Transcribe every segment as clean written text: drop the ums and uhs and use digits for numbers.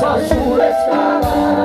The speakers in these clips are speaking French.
pas sous l'esclavage.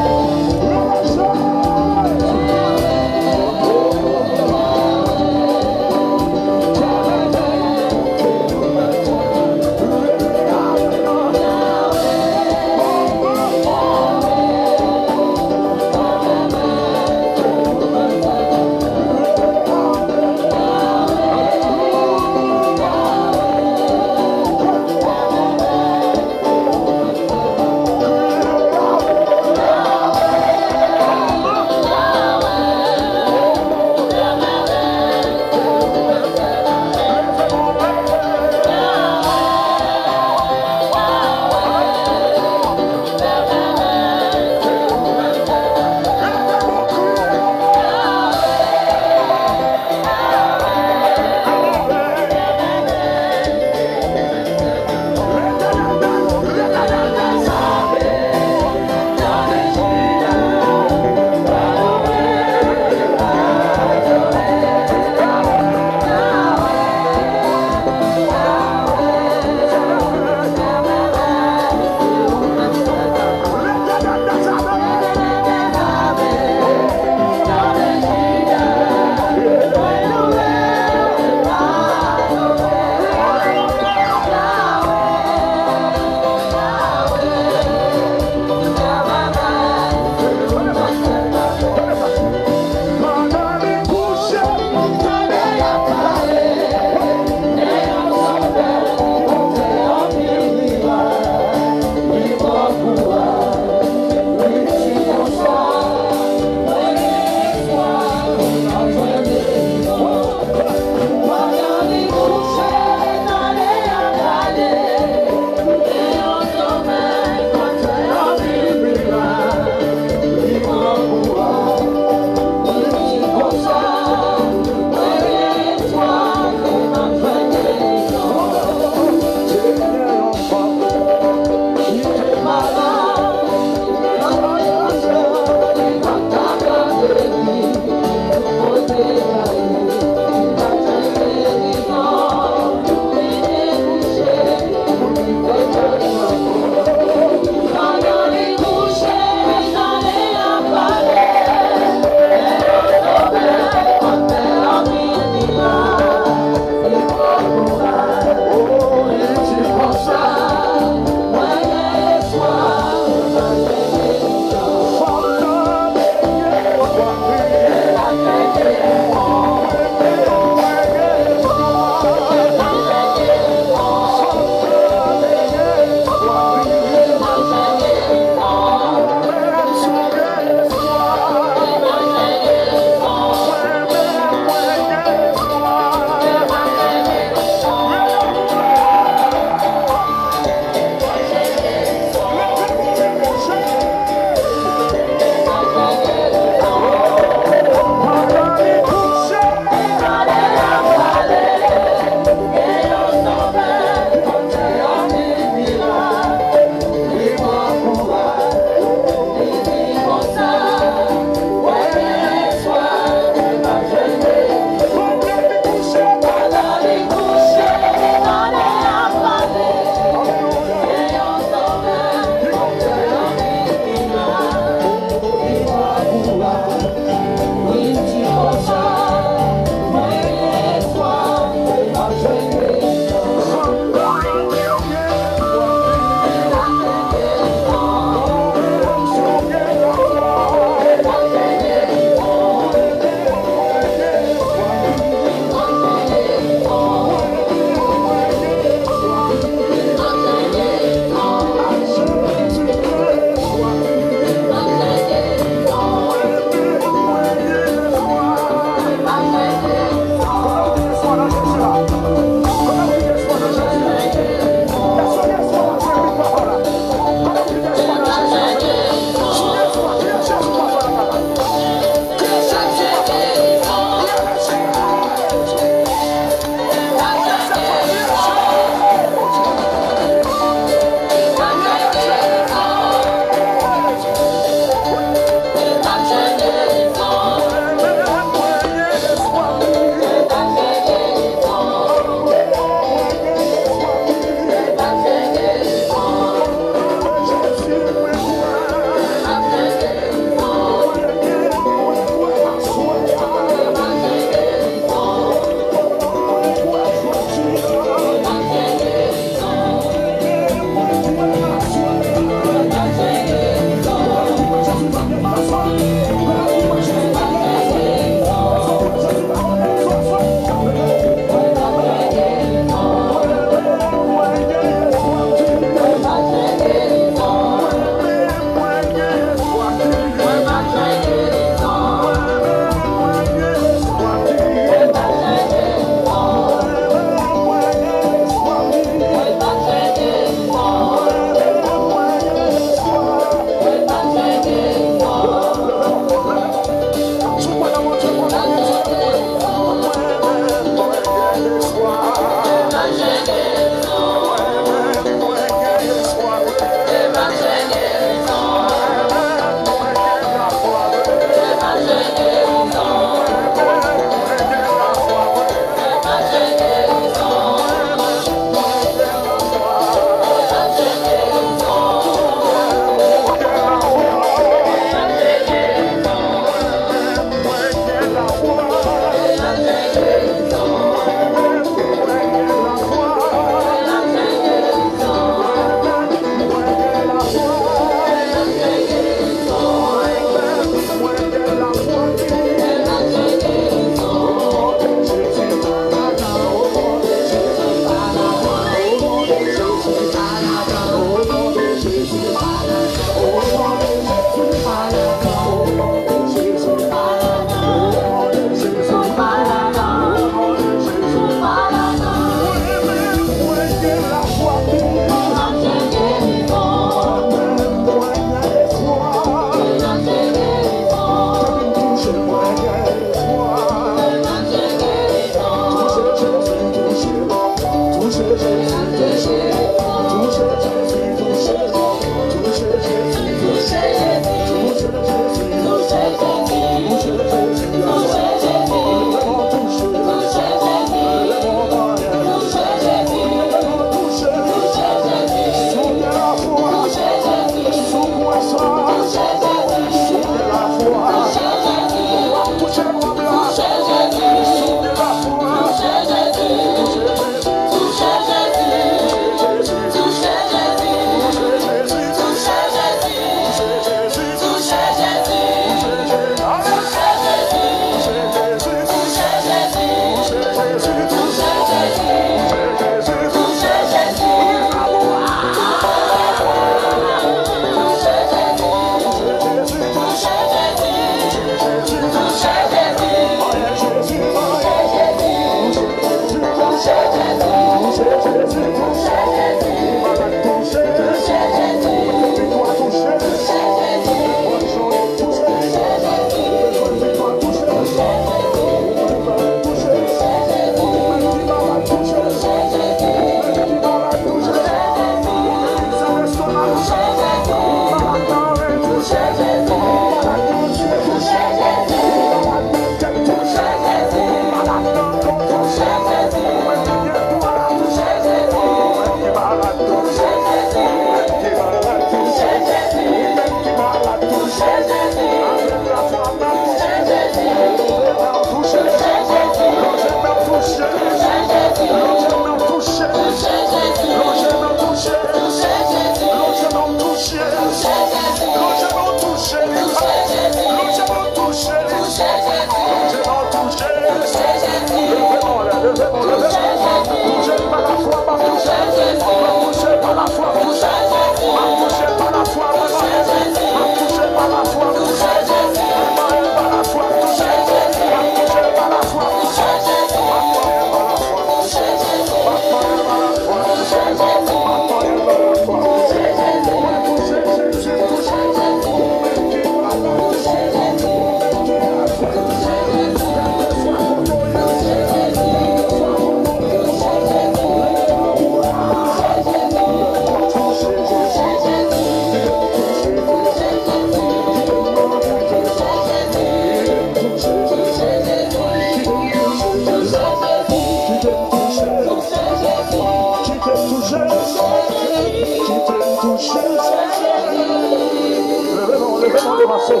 m'a sauvé.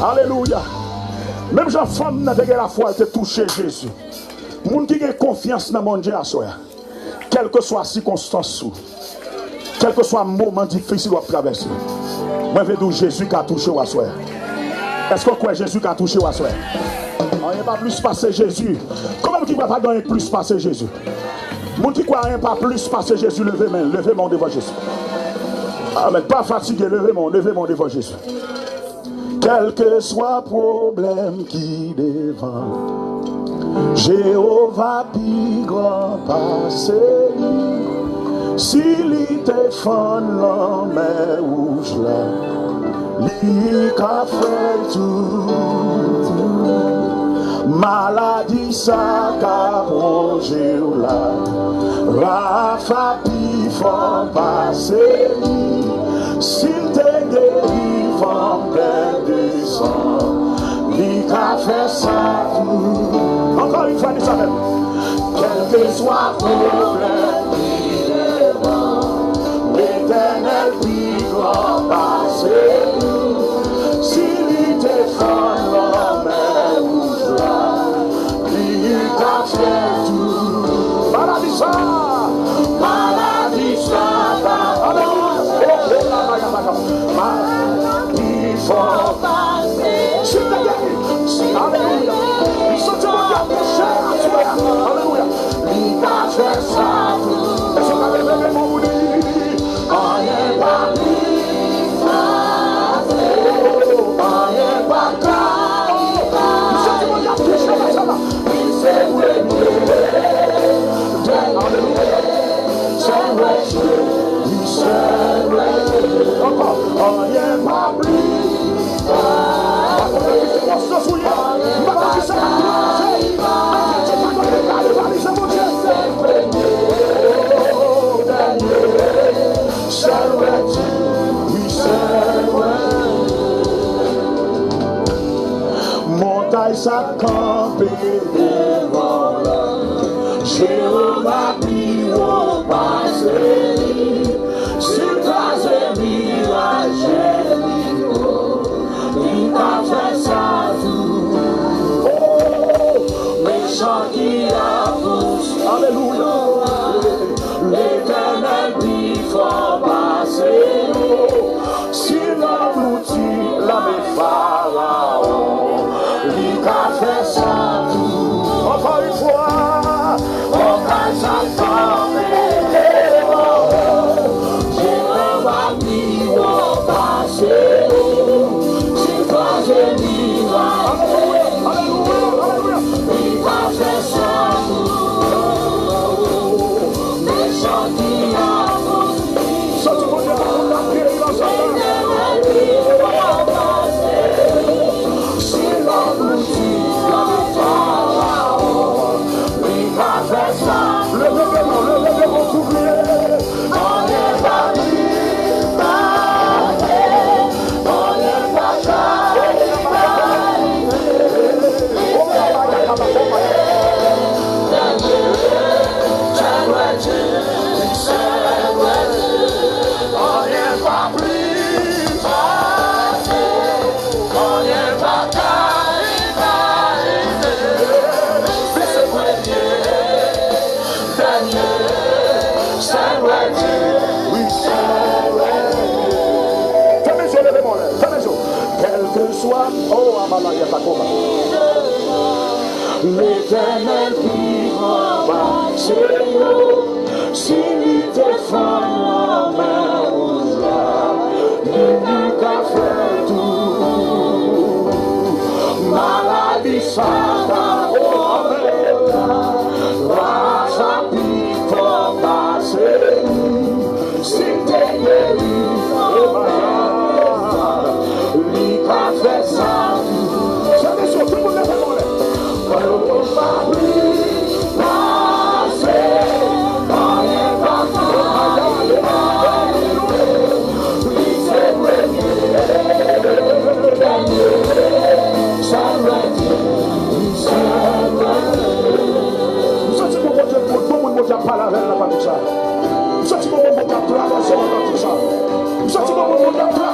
Alléluia. Même jean femme n'a pas la foi, elle te touché Jésus. Moun qui a confiance dans mon Dieu à soi. Quelle que soit la circonstance, quel que soit le moment difficile à traverser. Moi, je veux dire Jésus qui a touché à soi. Est-ce qu'on croit Jésus qui a touché à soi? On n'est pas plus passé Jésus. Comment qui ne va pas gagner plus passer Jésus? Moun qui croit rien pas plus passer Jésus, levez mon devant Jésus. Ah, mais pas fatigué, levez mon devant Jésus. Quel que soit le problème qui devant, Jéhovah pi grand passé. S'il te fond la mer rouge là, li ka fait tout. Maladie ça ka prongé là, Rafa pi fond passé. S'il te guérit fond plein de sang, li ka fait ça tout. Encore une fois, dis ça même. Quel que soit le problème qui devant, l'Éternel qui grand passer. S'il te fend la mer rouge là, il t'a fait tout. Maladie ça, maladie faut passer. S'il te guérit, alléluia. Il se tient à péché à toi. Alléluia. Il t'a fait ça. Est-ce que vous avez levé mon bout de vie? On n'est pas plus facile. On n'est pas calme. Il se tient à péché à toi. Il s'est venu. Alléluia. C'est vrai. Il s'est venu. Encore. On n'est pas plus montagne ça campé devant l'homme, Jéhovah pris au passé, sur ta mirage, il t'a fait ça tout. Oh, méchant qui a poussé, alléluia, l'Éternel lui fort passer, si l'engloutit la mes pharaons, lui t'a fait ça tout. Encore une fois, on a sa femme et Jéhovah lui au passé, si toi je dis alléluia, lui t'a fait ça tout. Méchant qui a poussé, sorti mon Dieu, on a prié dans sa l'Éternel qui va passer, s'il te fend la main rouge là, il t'a fait tout. Maladie ça t'a va sa vie pour passer, s'il te guérit, il t'a fait ça tout. J'avais sur tout le monde. Parler avec la partie ça. Vous sentez comment on va traverser la partie ça. Vous sentez comment on va traverser.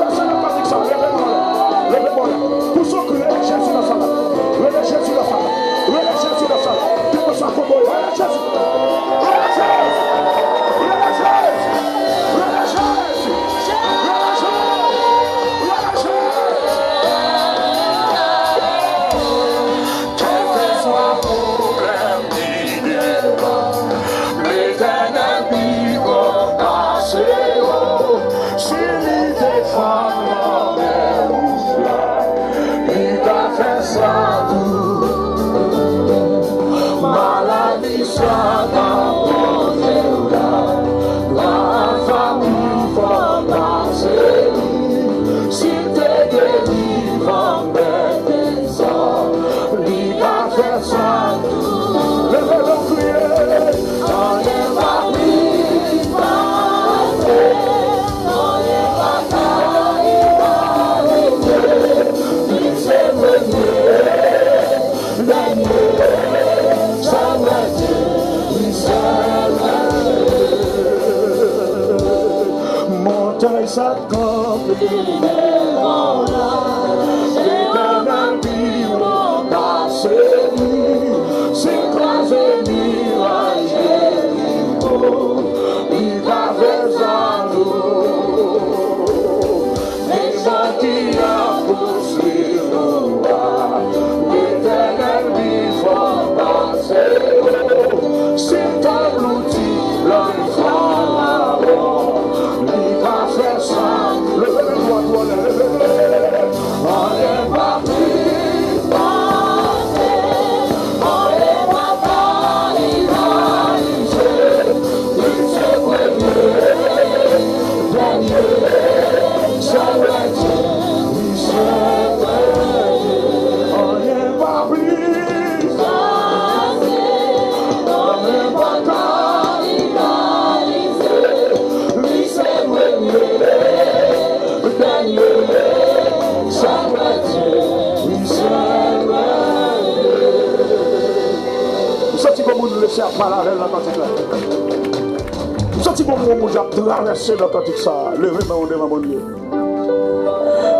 Traverser dans cantique ça, levez main devant mon Dieu.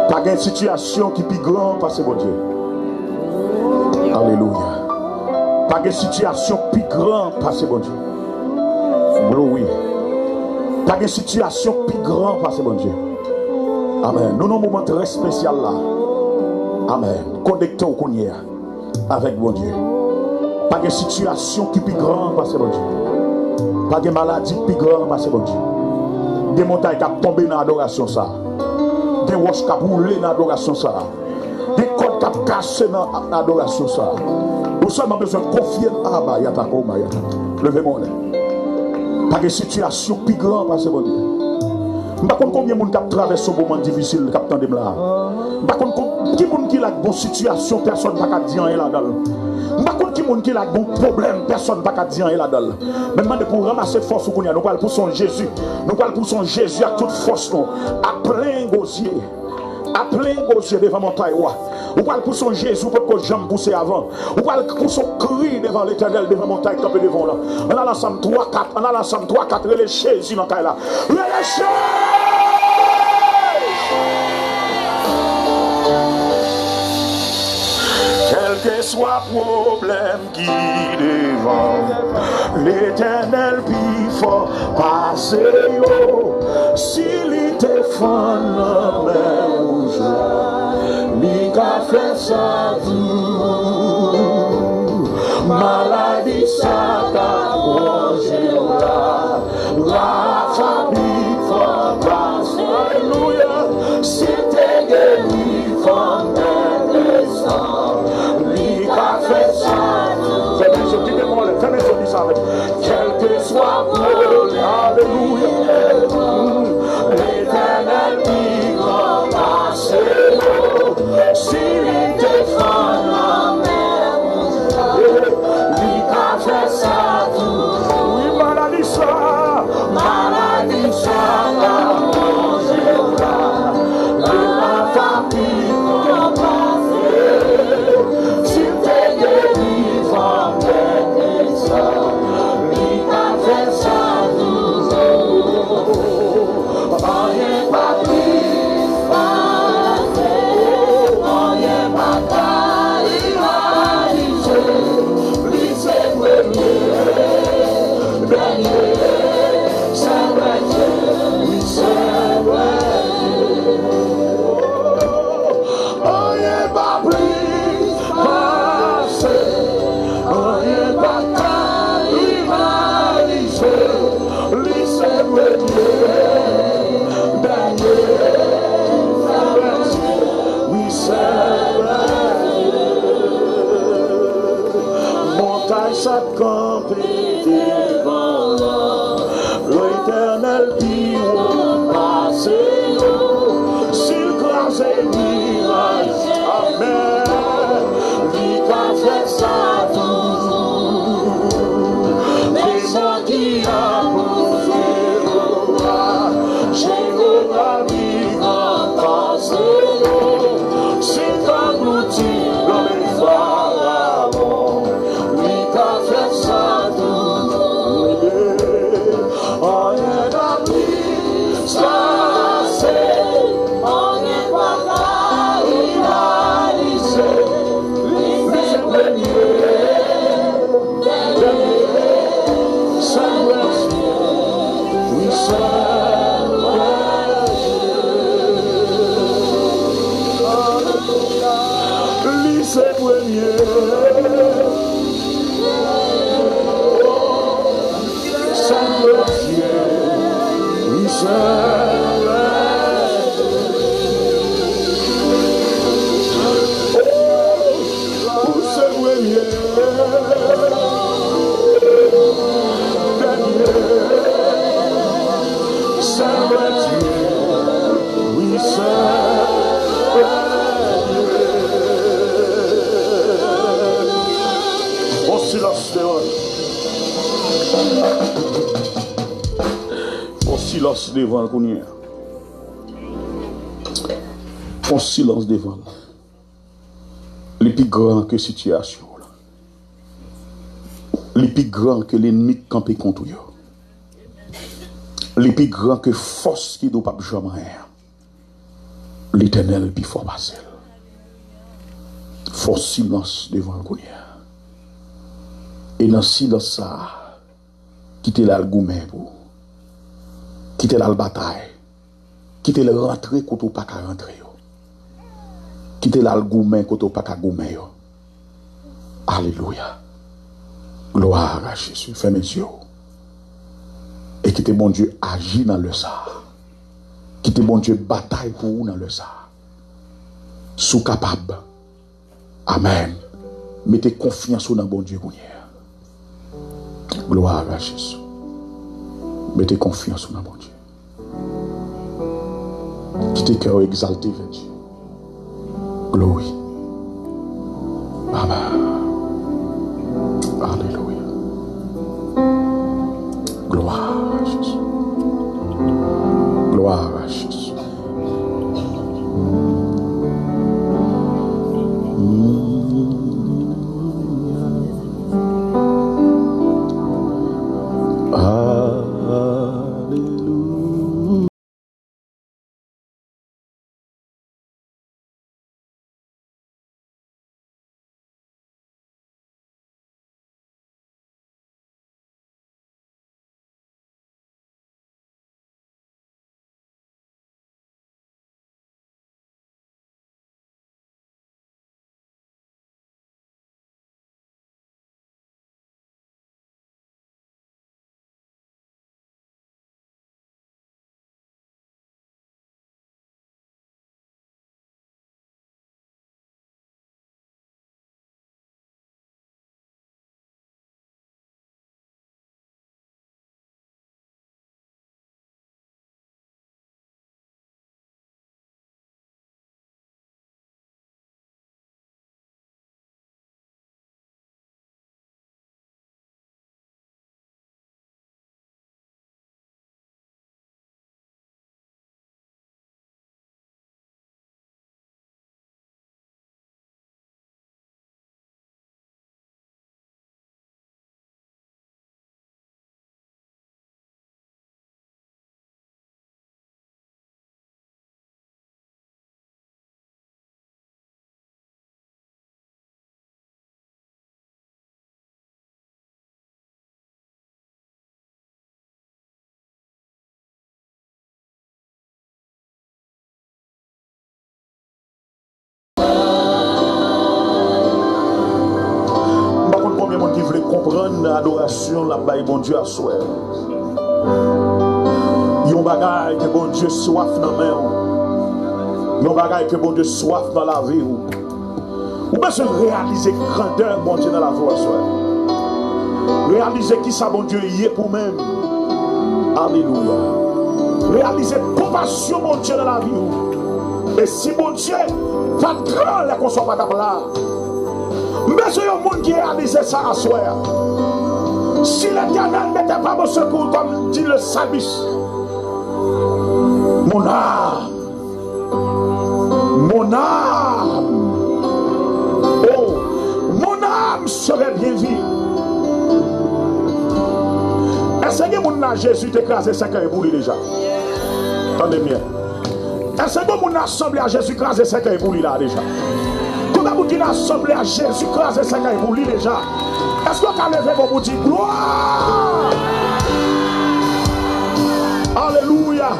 Pas de situation qui est plus grande parce que mon Dieu. Alléluia. Pas de situation plus grande parce que mon Dieu. Oui. Pas de situation plus grande parce que mon Dieu. Amen. Nous avons un moment très spécial là. Amen. Connectons qu'on y est avec mon Dieu. Pas de situation qui est plus grande parce que mon Dieu. Pas de maladie plus grande parce que mon Dieu. Des montagnes qui ont tombé dans l'adoration ça. Des roches qui ont roulé dans l'adoration ça. Des cordes qui ont cassé dans l'adoration ça. Nous sommes besoin de confier. Ah bah, y'a ta coma, y'a ta. Levez-moi. Pas de situation plus grande parce que mon Dieu. Je ne sais pas combien de gens traversent un moment difficile, capitaine de là. Je ne sais pas qui monde qui a une bonne situation, personne ne va dire rien là-dedans. Je ne sais pas qui monde qui a un bon problème, personne ne va dire rien là-dedans. Maintenant, pour ramasser force, nous parlons pour son Jésus. Nous parlons pour son Jésus à toute force, à plein gosier. À plein gosier devant mon taille. Ou parle pour son Jésus pour que j'aime pousser avant. Ou parle pour son cri devant l'éternel, devant mon taille campé devant là. On a l'ensemble 3-4, on a l'ensemble 3-4, les Jésus dans taille là. Les Jésus! Quel que soit problème qui devant, l'éternel plus fort passer. S'il était fort, la mer rouge, il a fait ça tout. Maladie, ça t'a mangé là. La famille fort passer. Alléluia. C'était guéri, fort descendre. Il a fait ça tout. C'est bien sûr qui démole, fais mes audits avec. Quel que soit le alléluia. L'éternel qui va passer. S'il était fort la mer, il a fait ça tout. Oui, maladie ça. taille ça de camper devant l'éternel qui va passer, s'il crase mirage, amen, lui qu'a fait ça tout, mais ça qui a posé, Jéhovah lui va passer, c'est un outil dans les pharaons, lui qu'a fait ça tout, on est dans lui, ça c'est, on est pas là, il a lissé, lui c'est premier, ça merci, oui ça. C'est premier, c'est merci, oui c'est premier, c'est merci, oui silence devant. Mon silence devant le Seigneur. Mon silence devant. Les plus grand que situation. Les plus grand que l'ennemi campé contre eux. Les plus grand que force qui doit pas jamais. L'Éternel plus fort passer. Faut silence devant le Seigneur. Et dans le silence, ça, quittez là le gourmet pour. Quittez là le bataille. Quittez le rentrer quand on pas qu'à rentrer. Quittez là le gourmet quand on pas qu'à gourmet. Alléluia. Gloire à Jésus. Fermez les yeux. Et quittez bon Dieu agir dans le ça. Quittez bon Dieu bataille pour vous dans le ça. Sous capable. Amen. Mettez confiance dans bon Dieu. Gloire à Jésus. Mettez confiance dans mon Dieu. Quittez cœur exalté vers Dieu. Gloire. Amen. Alléluia. Gloire à Jésus. Gloire à Jésus. Comprendre l'adoration, la baille bon Dieu à soi. Yon bagay que bon Dieu soif dans la main. Yon bagay que bon Dieu soif dans la vie. Ou besoin de réaliser grandeur bon Dieu dans la vie à soi. Réalisez qui ça, bon Dieu, y est pour même. Alléluia. Réalisez compassion, mon Dieu, dans la vie. Et si, mon Dieu, pas de grand, là, qu'on soit pas là. Mais c'est un monde qui réalise ça à soi. Si l'Éternel n'était pas mon secours, comme dit le psalmiste, mon âme, oh, mon âme serait bien vue. Est-ce que mon âme Jésus t'écrasé 5 ans et bouli déjà? Attendez bien. Est-ce que mon assemblée à Jésus écrasé 5 ans et bouli là déjà? Comment vous dites assemblée à Jésus écrasé 5 ans et bouli déjà? Est-ce qu'on a levé pour vous dire gloire? Alléluia.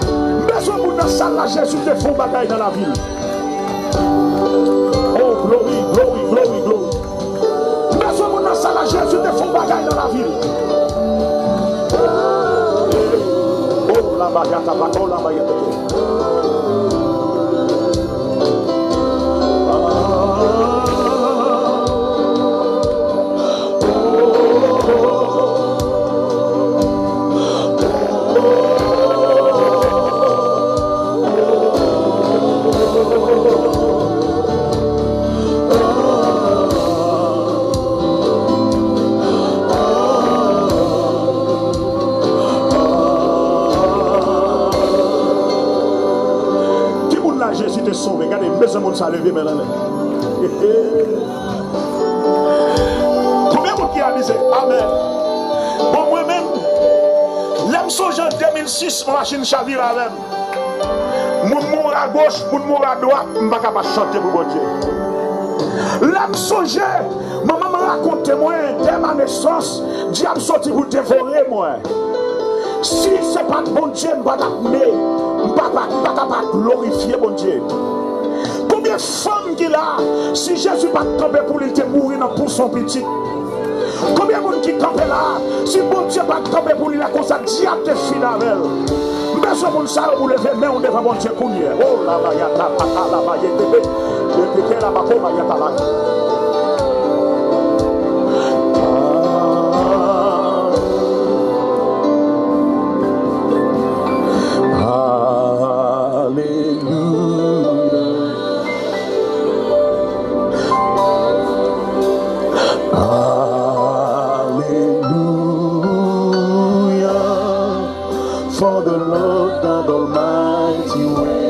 Mais ce monde dans la salle là, Jésus te fait bagaille dans la ville. Oh, glory, glory, glory, glory. Mais ce monde dans la salle là, Jésus te fait bagaille dans la ville. Oh, la bagata, oh, la bagata. Jésus te sauve. Regardez, mais ce monde s'est levé maintenant. Combien de monde qui a dit Amen? Bon, moi-même, l'homme songe en 2006, machine chavire à l'homme. Mon mot à gauche, mon mot à droite, je ne peux pas chanter pour mon Dieu. L'homme songe, maman m'a raconté moi, dès ma naissance, diable sorti pour dévorer moi. Si ce n'est pas bon Dieu, je ne peux pas glorifier mon Dieu. Combien de femmes qu'il a, si Jésus n'a pas campé pour lui, il mourir pour son petit. Combien de monde qui campe là, si bon Dieu n'a pas campé pour lui, la cause à diable de finale. Mais ce monde ça, vous levez, mais on devrait bon Dieu pour lui. Oh là là, y'a ta pata là-bas, y'a ta pata. For the Lord God Almighty reigns.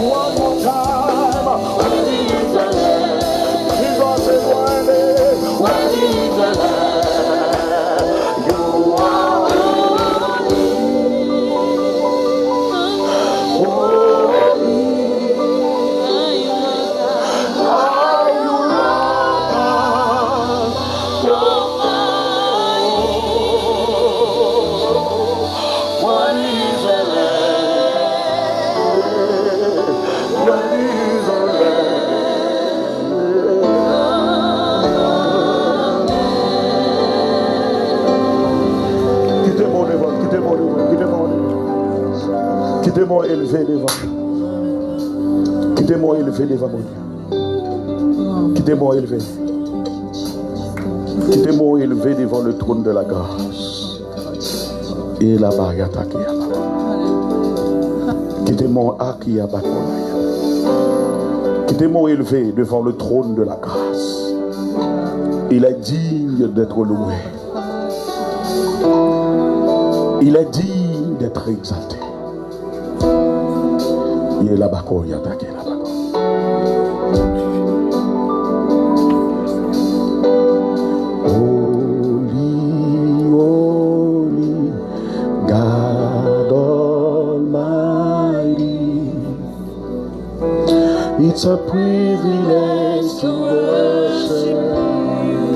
One more time. Jesus is worthy. You are Quittez-moi élevé devant. Quittez-moi élevé devant mon Dieu. Quittez-moi élevé. Quittez-moi élevé devant le trône de la grâce. Et là-bas, quittez-moi quittez-moi élevé devant le trône de la grâce. Il est digne d'être loué. Il est digne d'être exalté. Il est là-bas, il est attaqué là-bas. Holy, holy, God Almighty. It's a privilege to worship you.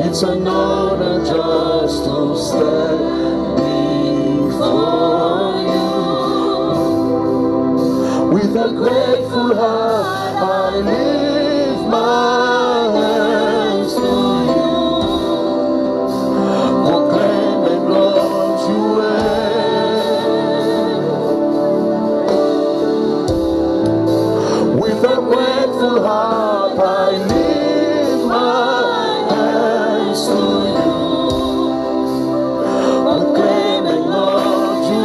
It's an honor just to stand before you. With a grateful heart, I lift my hands to you. Proclaiming, Lord, you reign. With a grateful heart, I lift my hands to you. Proclaiming, Lord, you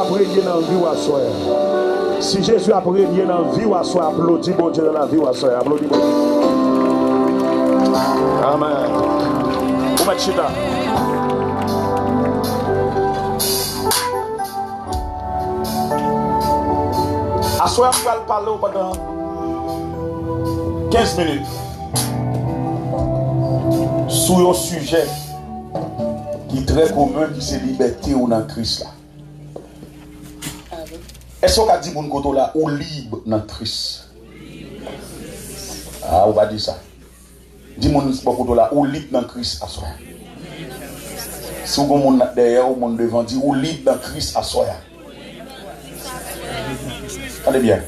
a régné dans la vie ou à soi. Si Jésus a régné dans la vie ou à soi, applaudis bon Dieu dans la vie ou à soi. Applaudis bon Dieu. Amen. Vous mettez chita. À soi, on va parler pendant 15 minutes sur un sujet qui est très commun, qui c'est liberté ou dans Christ là. Est-ce qu'on a dit mon côté là ou libre dans Christ? Ah, on va dire ça. Dis mon côté là ou libre dans Christ à soi. Si vous avez mon derrière ou mon devant, dit ou libre dans Christ à soi. Allez bien.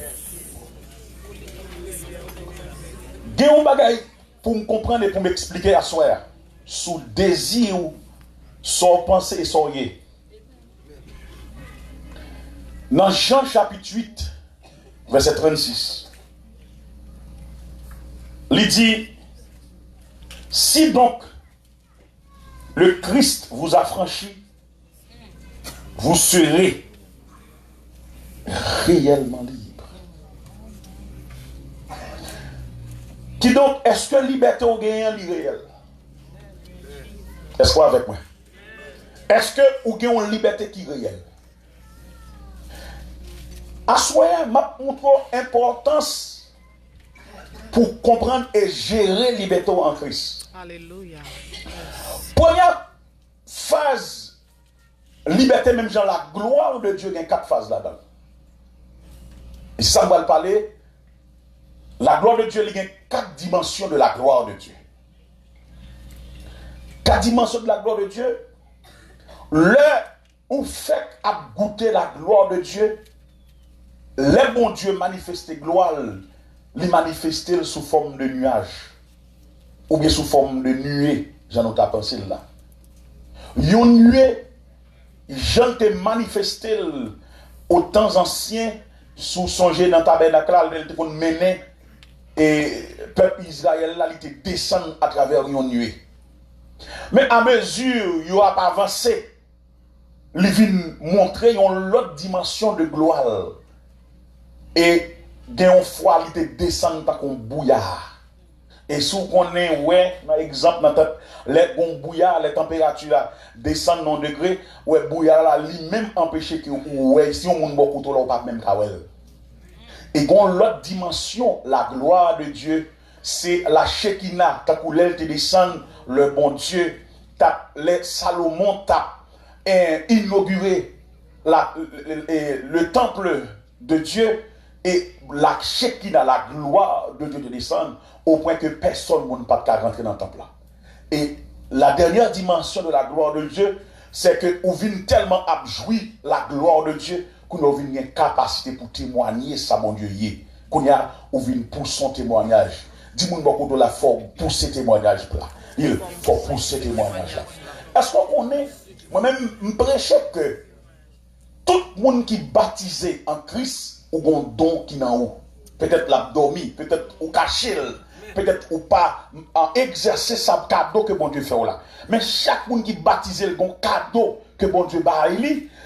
Il y a un bagage pour me comprendre et pour m'expliquer à soi sous désir, sans pensée et sans yé. Dans Jean chapitre 8, verset 36, il dit, si donc le Christ vous a franchi, vous serez réellement libre. Qui donc, est-ce que liberté ou gain est réel? Est-ce que vous avec moi? Est-ce que vous gagnez une liberté qui est réelle? À soi, je montre l'importance pour comprendre et gérer la liberté en Christ. Alléluia. Première phase, liberté, même dans la gloire de Dieu, il y a 4 phases là-dedans. Et ça, on va le parler. La gloire de Dieu, il y a 4 dimensions de la gloire de Dieu. 4 dimensions de la gloire de Dieu. Le où fait à goûter la gloire de Dieu, les bons Dieu manifester gloire, les manifester sous forme de nuage, ou bien sous forme de nuée, j'en ai pensé là. Une nuée, j'en ai manifesté aux temps anciens, sous songer dans tabernacle, elle était menée, et le peuple Israël là, il était descendu à travers une nuée. Mais à mesure il a avancé, il vient montrer une autre dimension de gloire. Et une fois, il était descendu par un bouillard. Et si on est, ouais, par exemple, les bouillard, les températures descendent dans degré, ouais, bouillard là, lui-même empêché que, ouais, si on monte beaucoup, on pas même kawel. Et dans l'autre dimension, la gloire de Dieu, c'est la Shekinah, ta couleur te descend, le bon Dieu, les Salomon t'a inauguré le temple de Dieu et la Shekinah, la gloire de Dieu te descend au point que personne ne peut pas rentrer dans le temple là. Et la dernière dimension de la gloire de Dieu, c'est que nous venons tellement abjouir la gloire de Dieu qu'on a une capacité pour témoigner ça, mon Dieu, qu'on a une pour son témoignage. Dis-moi beaucoup de la forme pour ce témoignage là. Il faut pousser ce témoignage là. Est-ce qu'on connaît, moi-même, je prêchais que tout le monde qui est baptisé en Christ a un don qui est en haut. Peut-être l'a dormi, peut-être ou caché, peut-être ou pas exercer sa cadeau que bon Dieu fait là. Mais chaque monde qui est baptisé a un cadeau que bon Dieu a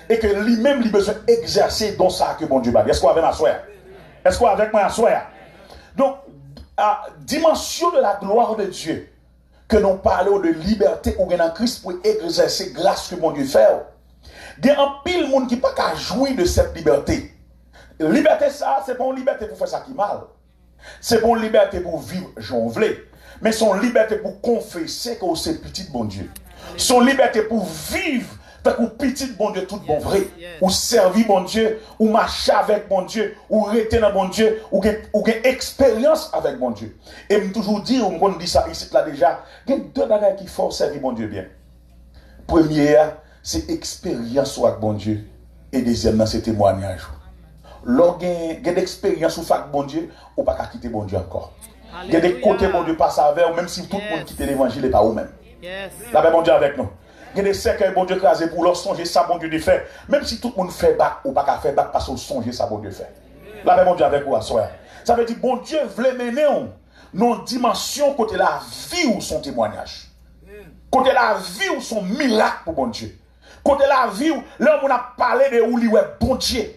et que lui-même il a besoin d'exercer dans ça que bon Dieu a. Est-ce qu'on avec ma soeur? Est-ce qu'on avec ma soeur? Donc, à dimension de la gloire de Dieu, que nous parlons de liberté ou bien en Christ pour exercer grâce que mon Dieu fait. Il y a un pile de monde qui n'a pas qu'à jouir de cette liberté. Liberté, ça, c'est pas une liberté pour faire ça qui mal. C'est pas une liberté pour vivre jonglé. Mais c'est une liberté pour confesser que c'est petit bon Dieu. C'est une liberté pour vivre tant que petit bon Dieu, tout bon vrai. Ou servir bon Dieu, ou marcher avec bon Dieu, ou rester dans bon Dieu, ou gagner expérience avec bon Dieu. Et je toujours dire, on dit ça ici là déjà, il y a 2 bagages qui font servir bon Dieu bien. Première, c'est expérience avec bon Dieu. Et deuxième, c'est témoignage. Lorsque il y a des expériences avec bon Dieu, on ne peut pas quitter bon Dieu encore. Il y a des côtés bon Dieu passe avec, même si tout le monde quitte l'évangile et pas vous-même. La paix bon Dieu avec nous. Il y a des cercueils bon Dieu crasé pour leur songer ça bon Dieu de faire. Même si tout le monde fait bac ou pas faire bac parce qu'on songe ça bon Dieu fait. La paix bon Dieu avec vous à soi. Ça veut dire bon Dieu veut mener non dimension côté la vie ou son témoignage. Côté la vie ou son miracle pour bon Dieu. Côté la vie, là, on a parlé de où il est bon Dieu.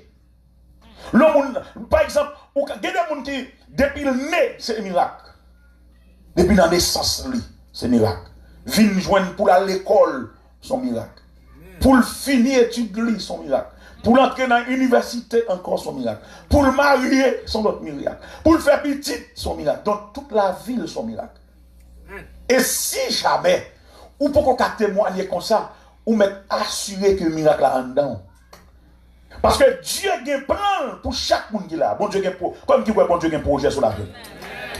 Par exemple, il y a des gens qui, depuis le nez, c'est un miracle. Depuis la naissance, c'est un miracle. Vin joindre pour aller à l'école, son miracle. Pour le finir études, son miracle. Pour l'entrer dans l'université, encore son miracle. Pour le marier, son autre miracle. Pour le faire petit, son miracle. Donc toute la ville, son miracle. Et si jamais, ou pour qu'on témoigner comme ça, ou m'être assuré que le miracle est en dedans. Parce que Dieu a un plan pour chaque monde qui est là. Bon Dieu a comme qui voit bon Dieu a un projet sur la vie.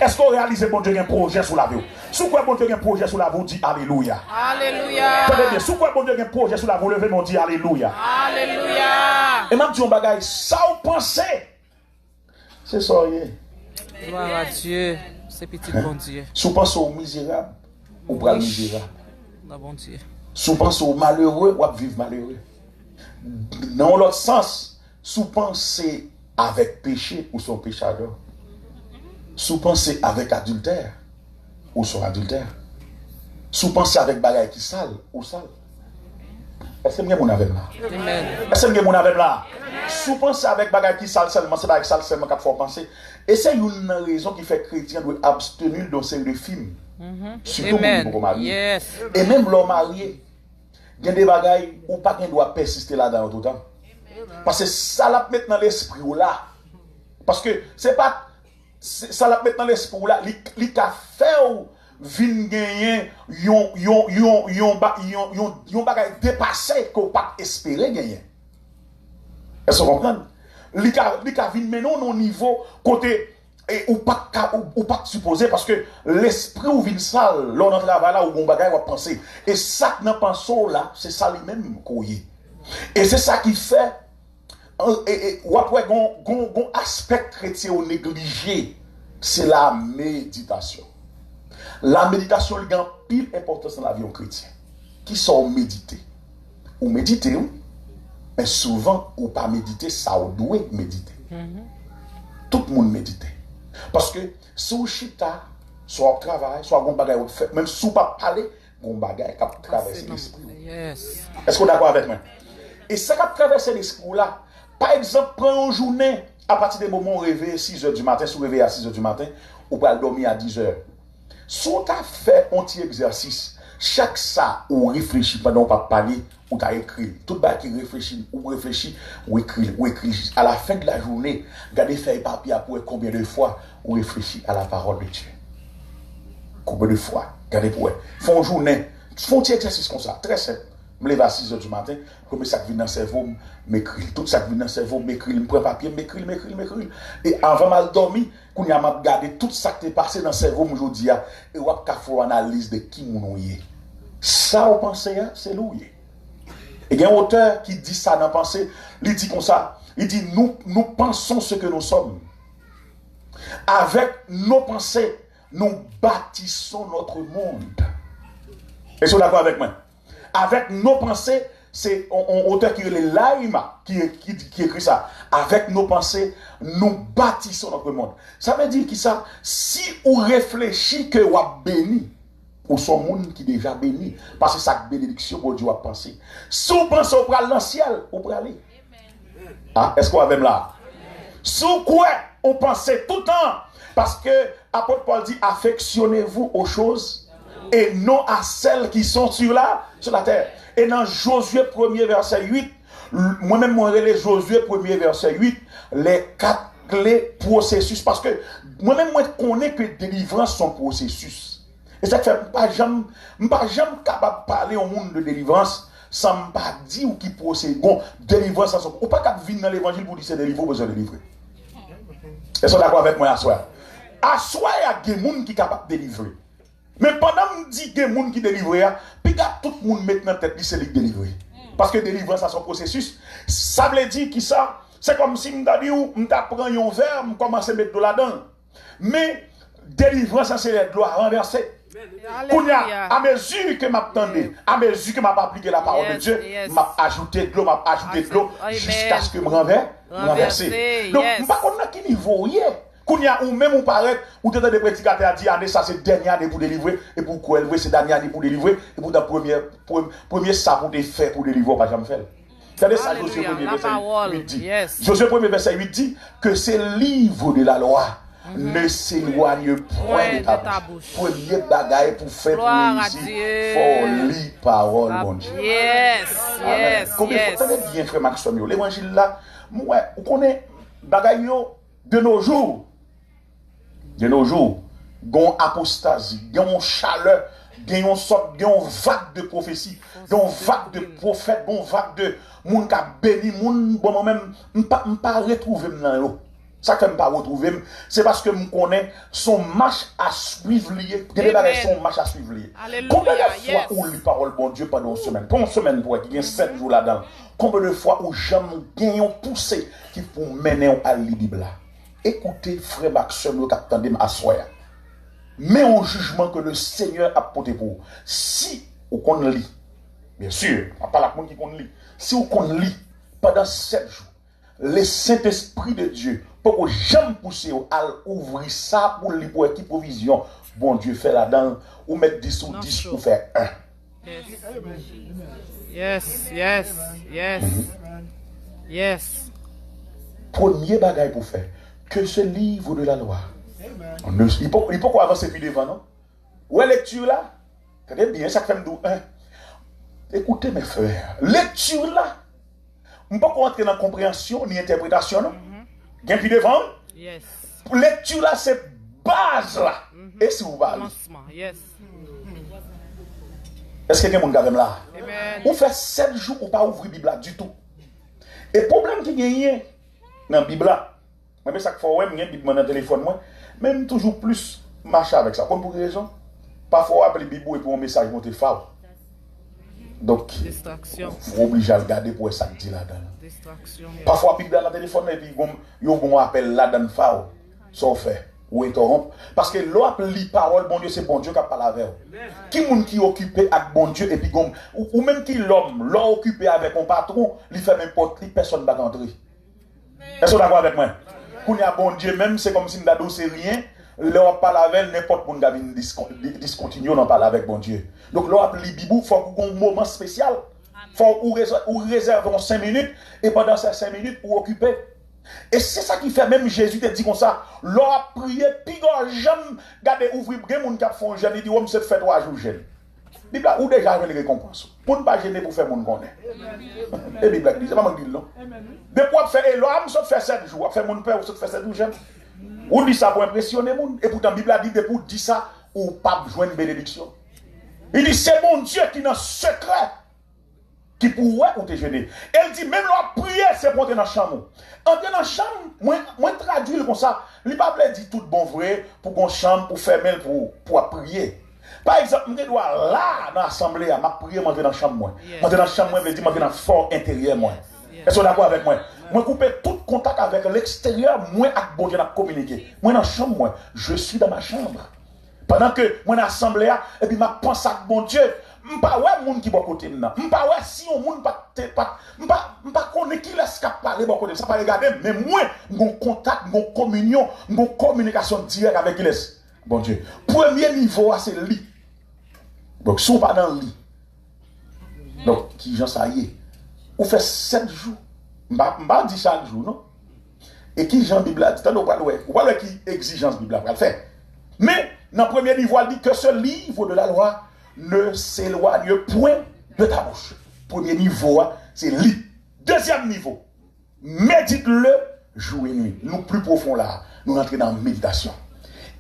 Est-ce qu'on réalise bon Dieu a un projet sur la vie? Si quoi bon Dieu a un projet sur la vie, on dit Alléluia. Alléluia. Attendez bien, si quoi bon Dieu a un projet sur la vie, levez, on dit Alléluia. Alléluia. Et même si on bagaille, ça vous pensez, c'est ça. Gloire à Dieu. C'est petit bon Dieu. Si vous pensez aux misérables, vous prenez misérable. Bon Dieu. Si vous pensez aux malheureux, vous vivez malheureux. Dans l'autre sens, si vous pensez avec péché, ou sont pécheurs. Si vous pensez avec adultère, ou sont adultères. Si vous pensez avec bagaille qui sale, ou sale. Est-ce que vous avez là? Est-ce que vous avez là? Si vous pensez avec bagaille qui sale seulement, c'est avec sale seulement qu'il faut penser. Et c'est une raison qui fait que les chrétiens doivent abstenir dans ces films. Surtout pour marier. Et même l'homme marié, il y a des bagailles où pas qu'on doit persister là-dedans tout le temps. Parce que ça l'a mettre dans l'esprit là. Parce que c'est pas ça l'a mettre dans l'esprit là, il a fait vin gagner yon bagaille dépassé qu'on pas espérer gagner. Est-ce que vous comprenez? Il a vin maintenant au niveau côté ou pas supposé parce que l'esprit ou vin sale l'on en travail là où on bagaille va penser et ça que nous pensons là c'est ça lui-même qu'on y est. Et c'est ça qui fait ou après gon aspect chrétien ou négligé, c'est la méditation. La méditation il y a pile importance dans la vie chrétien. Qui sont méditer? Ou méditer, mais souvent ou pas méditer, ça ou doit méditer. Tout le monde médite. Parce que si vous chita, soit au travail, soit au bagage, même si vous pas parler, vous bagage qui traverse l'esprit. Est-ce que vous êtes d'accord avec moi? Et ça qui traverse l'esprit là, par exemple, prends une journée, à partir du moment où vous réveillez à 6h du matin, si vous réveillez à 6h du matin, ou vous allez dormir à 10h. Si vous avez fait un petit exercice, chaque ça, ou réfléchit pendant pas parler, ou tu as écrit. Tout le monde qui réfléchit, ou écrit. À la fin de la journée, regardez feuille papier pour combien de fois ou réfléchit à la parole de Dieu. Combien de fois? Regardez pour font une journée, font un petit exercice comme ça, très simple. Je me lève à 6h du matin, comme ça qui vient dans le cerveau, m'écrit. Tout ça qui vient dans le cerveau, m'écrit, je prends papier, m'écrit. Et avant de dormir, quand je regarde tout ça qui est passé dans le cerveau aujourd'hui, et je vais faire une analyse de qui nous est. Ça, vous pensez, c'est nous. Et il y a un auteur qui dit ça dans la pensée, il dit comme ça, il dit, nous pensons ce que nous sommes. Avec nos pensées, nous bâtissons notre monde. Et vous êtes d'accord avec moi? Avec nos pensées, c'est un auteur qui est le Laïma qui écrit ça. Avec nos pensées, nous bâtissons notre monde. Ça veut dire que ça, si on réfléchit que vous êtes béni, ou son monde qui est déjà béni, parce que ça bénédiction pour Dieu a pensé. Si vous pensez au pral dans le ciel, vous pouvez aller. Ah, est-ce qu'on a même là? Si vous quoi, on pensait tout le temps, parce que l'apôtre Paul dit affectionnez-vous aux choses et non à celles qui sont sur la terre. Et dans Josué 1er verset 8, moi-même moi relais Josué 1er verset 8, les 4 clés processus, parce que moi-même moi connais que délivrance son processus. Et ça fait pas jamais capable de parler au monde de délivrance sans pas dire ou qui procède. Bon, délivrance sans ou pas capable venir dans l'évangile pour dire c'est délivré, besoin de délivrer. Est-ce que vous d'accord avec moi à soi? À soi, il y a des gens qui sont capables de délivrer. Mais pendant que je dis qu'il y a des gens qui délivrent, puis tout le monde met dans la tête qui c'est délivrer. Parce que délivrance, c'est son processus. Ça veut dire que ça, c'est comme si je prends un verre, je commence à mettre de là-dedans. Mais délivrance, c'est de l'eau à renverser. À mesure que m'attendais, à mesure que m'a appliqué la parole de Dieu, m'a ajouté de l'eau, jusqu'à ce que je renverse. Donc, je ne sais pas à quel niveau il est. Kounya ou même ou paraît ou t'es des prédicateurs dit année ça c'est dernière année pour délivrer et pour quoi c'est dernière année pour délivrer et pour ta premier ça pour te faire pour délivrer pas jamais faire. C'est ça Josué 1er verset 8 dit. Josué 1er verset 8 dit que ces livres de la loi ne s'éloignent point de ta bouche. Premier bagaille pour faire pour réussir, faut lire parole bon Dieu. Yes. Combien de fois bien frère Maxime l'évangile là, moi on connaît bagaille de nos jours, gon apostasie, gon chaleur, gon sorte, gon vague de prophétie, gon vague de prophètes, gon vague de moun ka béni, moun bon moi même m'pa retrouver nan. Ça que m'pa retrouver, c'est parce que me connais son marche à suivre lié, son marche à suivre lié. Combien de fois on lit parole bon Dieu pendant une semaine, pour une semaine pour qu'il y ait 7 jours là-dedans. Combien de fois où jamais gagnons poussé qui pour mener à la Bible. Écoutez, frère Maxime, qui attendez à soi. Mais au jugement que le Seigneur a porté pour vous. Si on lit, bien sûr, pas la monde qui lit. Si on lit pendant 7 jours, le Saint-Esprit de Dieu, pour que jamais pousser à ouvrir ça pour lire pour équipe provision, bon Dieu fait là-dedans, ou mettre 10 ou 10 ou faire 1. Yes. Premier bagaille pour faire. Que ce livre de la loi. Il faut qu'on avance plus devant, non? Où est la lecture là? Très bien, ça fait me dire. Écoutez mes frères, lecture là, on ne peut pas entrer dans la compréhension ni interprétation, non? Bien plus devant? Yes. Lecture là, c'est base là. Et si vous parlez? Est-ce que quelqu'un est là? On fait 7 jours pour ne pas ouvrir la Bible là du tout. Et le problème qui gagne dans la Bible là, mais ça fait ouais, j'ai Bible dans le téléphone moi, même toujours plus marcher avec ça. Comme pour raison, parfois appeler Bible et pour un message monter faux. Donc distraction. Vous obligez à regarder pour ça dit là-dedans. Distraction. Parfois Bible dans le téléphone et puis yo bon appel là-dedans faux. Ça fait ou interrompre parce que l'autre lit parole bon Dieu c'est bon Dieu qui parle avec vous. Qui moun qui occupé avec bon Dieu et puis ou même qui l'homme occupé avec un patron, il fait n'importe qui personne va rentrer. Est-ce que vous êtes d'accord avec moi? Quand il y a bon Dieu, même c'est comme si nous n'avons rien, l'on parle avec n'importe qui qui discontinue, on parle avec bon Dieu. Donc, l'on appelle les bibous, il faut qu'on ait un moment spécial. Il faut qu'on réserve 5 minutes, et pendant ces 5 minutes, on occuper. Et c'est ça qui fait, même Jésus te dit comme ça, l'on a prié, puis jamais, regardez, ouvrir, il y a des gens qui font un jeûne, il dit, on se fait 3 jours jeûne. Bible ou déjà avec les récompenses. Pour ne pas gêner pour faire mon connaît. Et Bible dit, c'est pas moi qui dis non. Depuis qu'on fait l'homme, ça fait 7 jours, fait mon père, ça fait 7 jours. On dit ça pour impressionner mon et pourtant Bible dit depuis dit ça ou pas joindre bénédiction. Il dit c'est mon Dieu qui dans secret qui pourrait ou te gêner. Elle dit même la prière c'est pour entrer dans la chambre. Entrer dans la chambre, moi traduire comme ça, il pas dit tout bon vrai pour qu'on chambre pour fermer pour prier. Par exemple, je dois là dans l'assemblée, je prier, je dans la chambre. Moi, dans la chambre, je dis, je dans le fort intérieur. Est-ce que vous êtes d'accord avec moi? Moi, couper tout contact avec l'extérieur, moi, avec bon Dieu, je communiquer. Moi, dans la chambre, je suis dans ma chambre. Pendant que moi, dans l'assemblée, et puis, je pense à bon Dieu. Je ne sais pas où monde qui est côté maintenant. Je ne sais pas si on monde pas connaît qui laisse parler bon côté. Ça pas regarder, mais moi, mon contact, mon communion, mon communication directe avec qui laisse. Bon Dieu. Premier niveau, c'est le lit. Donc, si on pas dans le lit, donc, qui j'en ça y est, on fait 7 jours. Je ne vais pas dire chaque jour, non? Et qui j'en Bible a dit, on va voir qui exigence Bible a fait. Mais, dans le premier niveau, il dit que ce livre de la loi ne s'éloigne point de ta bouche. Premier niveau, c'est lit. Deuxième niveau, médite-le jour et nuit. Nous, plus profond là, nous rentrons dans la méditation.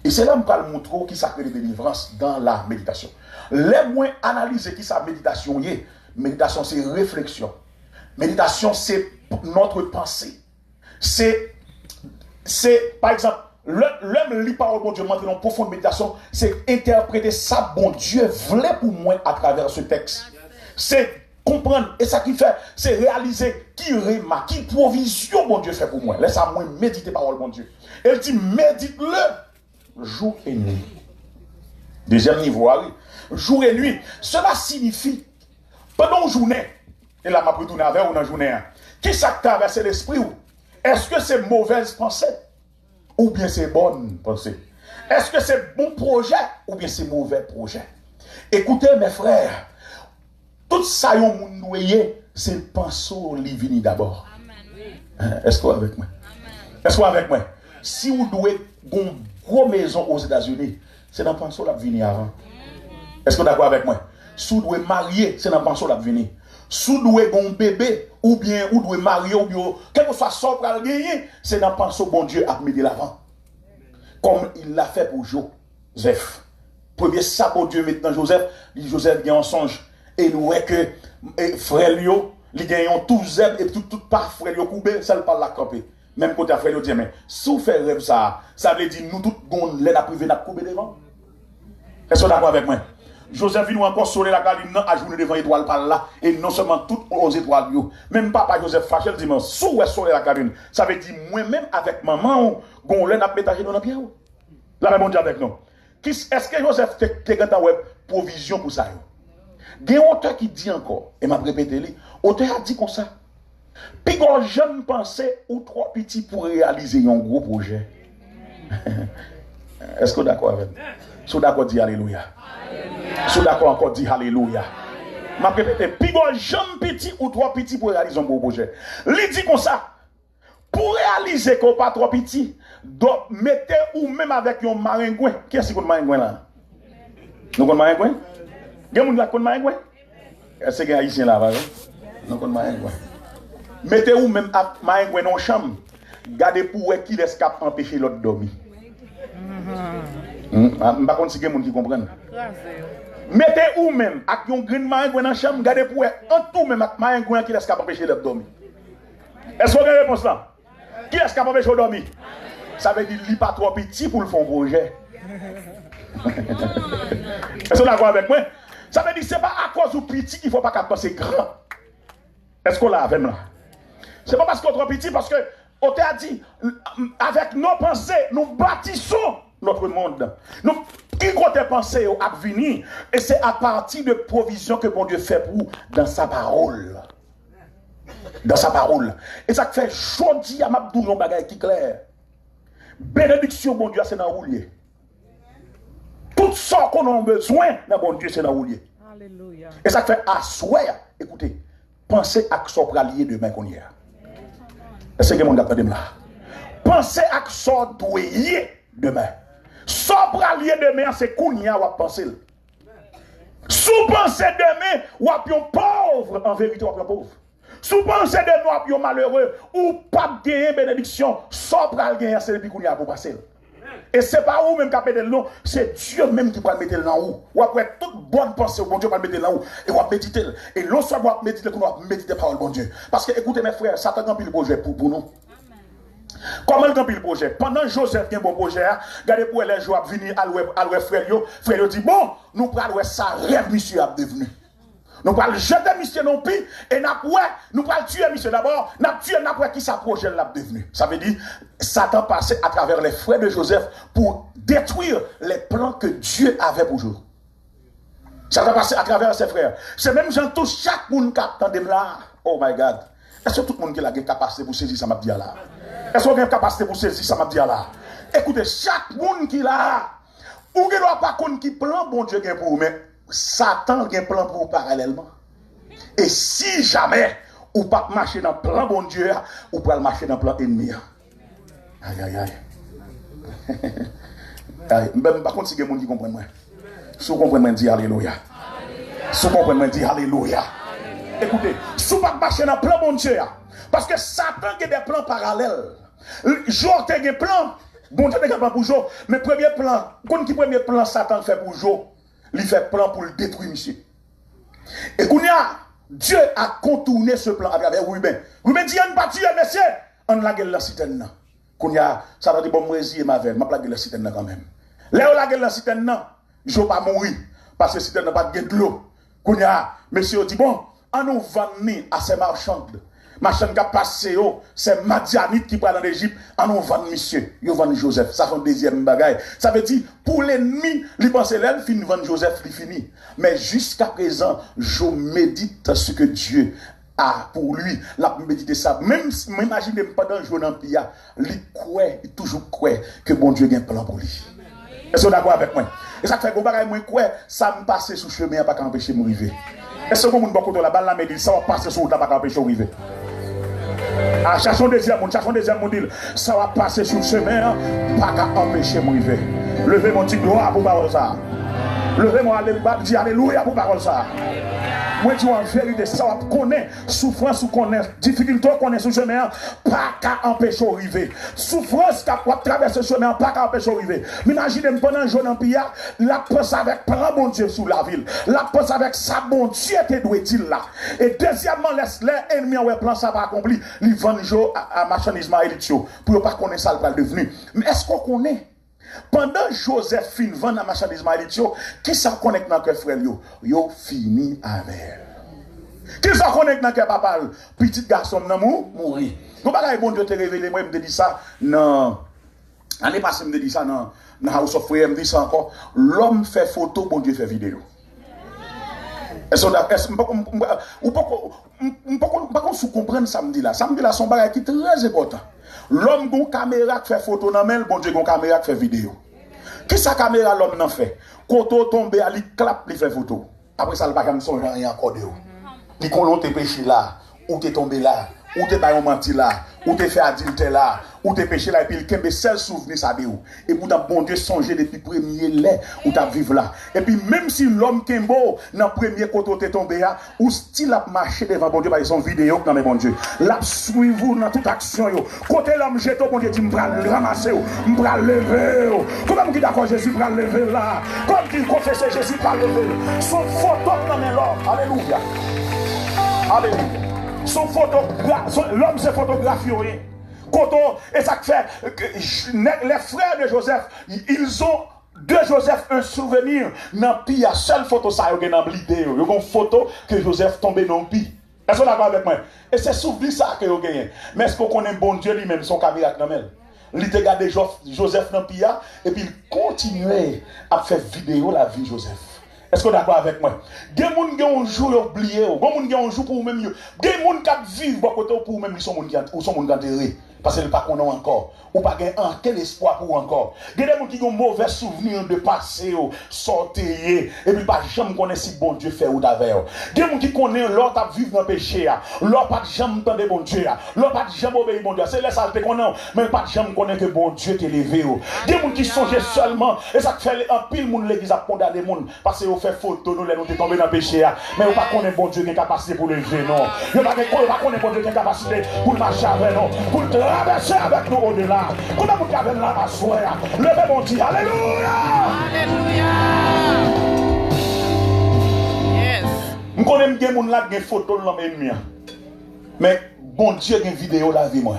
Et c'est là que je vais montrer qui s'appelle la délivrance dans la méditation. Les moins analyser qui sa méditation est. Méditation, c'est réflexion. Méditation, c'est notre pensée. C'est par exemple, l'homme lit parole bon Dieu, monter dans une profonde méditation, c'est interpréter ça, bon Dieu voulait pour moi à travers ce texte. C'est comprendre, et ça qui fait, c'est réaliser qui réma, qui provision bon Dieu fait pour moi. Laisse-moi moi méditer parole bon Dieu. Elle dit, médite-le jour et nuit. Deuxième niveau, jour et nuit. Cela signifie, pendant une journée, et là, je vais retourner avec une journée, qui ça traverse l'esprit ou? Est-ce que c'est mauvaise pensée? ou bien c'est bonne pensée? Est-ce que c'est bon projet ou bien c'est mauvais projet? Écoutez mes frères, tout ça yon moun noyé, c'est penso li vini d'abord. Est-ce que vous avec moi? Est-ce que vous avec moi? Si vous devez une grosse maison aux États-Unis, c'est dans penso la vini avant. Est-ce que vous êtes d'accord avec moi? Si vous devez marier, c'est dans penso la vini. Si vous devez un bébé, ou bien vous devez marier, ou bien quel que soit son pral gagner, c'est dans penso bon Dieu à mettre l'avant. Comme il l'a fait pour Joseph. Premier ça bon Dieu maintenant Joseph, Joseph vient en songe. Et nous voyons que frère Lio, il gagne tout zèbre et tout pas frère Lio coupé, ça ne pas la camper. Même quand frère Lio dit, mais si vous faites rêve ça veut dire nous tous gonds l'aide à privé n'a coupé devant. Est-ce que vous êtes d'accord avec moi? Joseph vient encore soleil la galine à journée devant étoile par là et non seulement toutes aux étoiles yo. Même papa Joseph Fachel dit mais sous soleil la galine, ça veut dire moi même avec maman gon l'aide à métager dans la pierre. Là même on dit avec nous. Est-ce que Joseph te ganta web provision pour ça yo? Il y a un auteur qui dit encore, et m'a répété, l'auteur a dit comme ça. Puis quand jeune pensait ou trois petits pour réaliser un gros projet. Est-ce que vous êtes d'accord avec moi? Si vous êtes d'accord, dit Alléluia. Si vous êtes d'accord encore, dit Alléluia. M'a répété, puis quand jeune petit ou trois petits pour réaliser un gros projet. Il dit comme ça. Pour réaliser qu'on pas trois petits, donc mettez ou même avec un maringouin. Qui est-ce qu'on maringouin là? Nous connaissons maringouin? Gen moun la kon maringouin? Est-ce que haïtien là va? Non kon maringouin. Mettez ou même maringouin dans chambre. Gardez pour qui l'escape empêcher l'autre dormir. Par contre si gen moun qui comprennent. Mettez ou même avec un green maringouin dans chambre, gardez pour en tout même avec maringouin qui l'escape empêcher l'autre dormir. Est-ce que vous avez une réponse là? Qui l'escape empêcher l'autre dormir? Ça veut dire qu'il n'est pas trop petit pour le faire projet. Est-ce que vous êtes d'accord avec moi? Ça veut dire que ce n'est pas à cause du petit qu'il ne faut pas penser grand. Est-ce qu'on l'a avec moi? Ce n'est pas parce qu'on est trop petit, parce que on t'a dit, avec nos pensées, nous bâtissons notre monde. Nous, qui compte penser à venir, et c'est à partir de provisions que bon Dieu fait pour vous dans sa parole. Dans sa parole. Et ça fait chaudi à Mabdou, un bagage qui est clair. Bénédiction, bon Dieu, c'est dans le roulier. Tout ça qu'on a besoin, bon Dieu, c'est dans le roulier. Alléluia. Et ça fait asseoir, écoutez, pensez à ce qu'on va lier demain qu'on y a. Est-ce que mon gars là? Pensez à ce qu'on doit lier demain. Ce qu'on va lier demain, c'est qu'on y a à penser. Si vous pensez demain, vous êtes un pauvre, en vérité, vous êtes un pauvre. Si vous pensez demain, vous êtes malheureux, ou pas gagner bénédiction, ce qu'on va gagner, c'est depuis qu'on y a pour passer. Et ce n'est pas vous même qui avez le nom, c'est Dieu même qui va mettre le nom. Ou après toute bonne pensée, bon Dieu va mettre le nom. Et on va méditer. Et l'on soit va méditer, qu'on va méditer par le bon Dieu. Parce que écoutez mes frères, Satan a le projet pour nous. Comment il a le projet? Pendant Joseph a un bon projet, regardez pour les jours à venir à l'ouest frère dit bon, nous prenons ça rêve monsieur a devenu. Nous allons jeter monsieur non plus et nous allons tuer monsieur d'abord, nous allons tuer n'importe qui sa projet l'a devenu. Ça veut dire Satan passait à travers les frères de Joseph pour détruire les plans que Dieu avait pour eux. Satan passait à travers ses frères. C'est même gens tout chaque monde qui attend là. Oh my God. Est-ce que tout le monde qui a une capacité pour saisir ça m'a dit là? Est-ce qu'on a une capacité pour saisir ça m'a dit là? Écoutez, chaque monde qui là, ou qui ne doit pas connaître qui plan bon Dieu pour vous, mais Satan a un plan pour vous parallèlement. Et si jamais ou pas marcher dans le plan bon Dieu, ou pas marcher dans le plan ennemi. Aïe aïe aïe. Même par contre si il y a des gens qui comprennent moi. Si vous comprenez, dis alléluia. Si vous comprenez, dis alléluia. Écoutez, si vous pas marcher dans le plan bon Dieu, parce que Satan a des plans parallèles. Job a des plans, bon Dieu a des plans pour Job, mais premier plan, quand qui premier plan Satan fait pour Job, il fait plan pour le détruire, monsieur. Et qu'on a, Dieu a contourné ce plan avec Ruben. Ruben dit, on va tuer, monsieur. On l'a gueule la citerne. Qu'on a, ça va dire, bon, moi, je ma veille, je la citerne quand même. Là où la gueule la citerne, je ne vais pas mourir, parce que la citerne n'a pas de l'eau. Qu'on a, monsieur dit, bon, on nous vend à ces marchandes. Marchand qui a passé, c'est Madianite qui prend en Égypte, on nous vend monsieur, ils vendent Joseph. Ça fait un deuxième bagaille. Ça veut dire, pour l'ennemi, il pense l'elle finit vendre Joseph, il finit. Mais jusqu'à présent, je médite ce que Dieu pour lui, la méditer ça. Même imaginez pendant le jour dans le pays, il toujours croit que bon Dieu a un plan pour lui. Est-ce que vous êtes d'accord avec moi? Et ça fait que moi crois ça me passe sur le chemin pas empêcher de m'arriver. Est-ce que vous avez beaucoup de la balle là mais dit ça va passer sur le pas empêcher de m'arriver. Ah, cherchons deuxième monde, ça va passer sur le chemin pas empêcher de m'arriver. Levez mon petit gloire pour parole ça. Levez mon alléluia pour parole ça. Moi, je dis en vérité, ça va connaître souffrance ou connaître difficulté, connaître ce chemin, pas qu'à empêcher d'arriver. Souffrance qui va traverser ce chemin, pas qu'à empêcher d'arriver. Imaginez pendant un jour dans le pays, la pense avec plan bon Dieu sous la ville. La pense avec sa bon Dieu te doit dire là. Et deuxièmement, les ennemis ont plan ça va accomplir. Ils vendent à marchandisme à élitio pour ne pas connaître ça le devenu. Mais est-ce qu'on connaît? Pendant Joseph fin vend dans marchandise maritio, qui ça connecte dans que frère yo fini avec. Qui ça connecte dans que papa petit garçon nan mourir. Nous pas bon Dieu te révéler moi me dit ça non. Année passée me dit ça dans House of Prayer me dit ça encore l'homme fait photo bon Dieu fait vidéo. Est-ce ou pas sous comprendre samedi là son bagage qui très important. L'homme gon caméra qui fait photo dans main, bon Dieu gon caméra qui fait vidéo. Qui sa caméra l'homme n'en fait? Koto tombe à li clap li fait photo. Après ça le pas comme son rien encore de. Li kon te péché là, ou te tombé là, ou te bayon menti là, ou te fait adultère là, ou te péché là et puis il kembe seul souvenir ça de ou. Et pourtant bon Dieu songer depuis premier lait ou t'a vivre là. Et puis même si l'homme kembo dans premier côté te tombé là, ou style a marcher devant bon Dieu par son vidéo dans mes bon Dieu. L'a suivre dans toute action yo. Côté l'homme jette bon Dieu dit me pral ramasser ou, me pral lever. Comment qui d'accord Jésus pral lever là? Comme qu'il confesse Jésus pral lever. Son photo dans mes l'homme. Alléluia. Alléluia. Son photographe, l'homme se photographie. Et ça fait les frères de Joseph, ils ont de Joseph un souvenir. Dans le pays, la seule photo ça y a dans l'idée. Il y a une photo que Joseph tombé dans le pays. Est-ce que vous êtes d'accord avec moi? Et c'est souvenir ça que vous avez. Mais est-ce qu'on connaît bon Dieu lui-même, son caméra dans le il a regardé Joseph dans le pays et puis il continuait à faire vidéo la vie de Joseph. Est-ce que vous êtes d'accord avec moi? Des gens qui ont un jour oublié, des gens qui ont un jour pour vous-même, des gens qui vivent pour vous-même, ils sont des gens qui sont enterrés. Parce qu'ils ne pas connaissent encore. Ou pas quel espoir pour encore. Il y a des gens qui ont mauvais souvenirs de passé, sortir, et puis pas jamais connaître si bon Dieu fait ou d'avers. Il y a des gens qui connaissent l'autre vivre dans le péché, l'autre pas jamais entendre bon Dieu, l'autre pas jamais obéir bon Dieu. C'est les saletés qu'on a, mais pas jamais connaître que bon Dieu t'est élevé. Il y a des gens qui songent seulement, et ça fait un pile monde l'église a condamné les gens, parce qu'ils ont fait photo, nous les tombés dans le péché, mais ils ne connaissent pas bon Dieu qui a capacité pour lever, non. Ils ne connaissent pas bon Dieu qui a capacité pour marcher avec nous, pour traverser avec nous au-delà. Comment vous avez là ma soeur? Levez mon Dieu. Alléluia. Alléluia. Yes. Je connais des gens là qui ont photo dans l'ennemi. Mais bon Dieu a une vidéo la vie moi.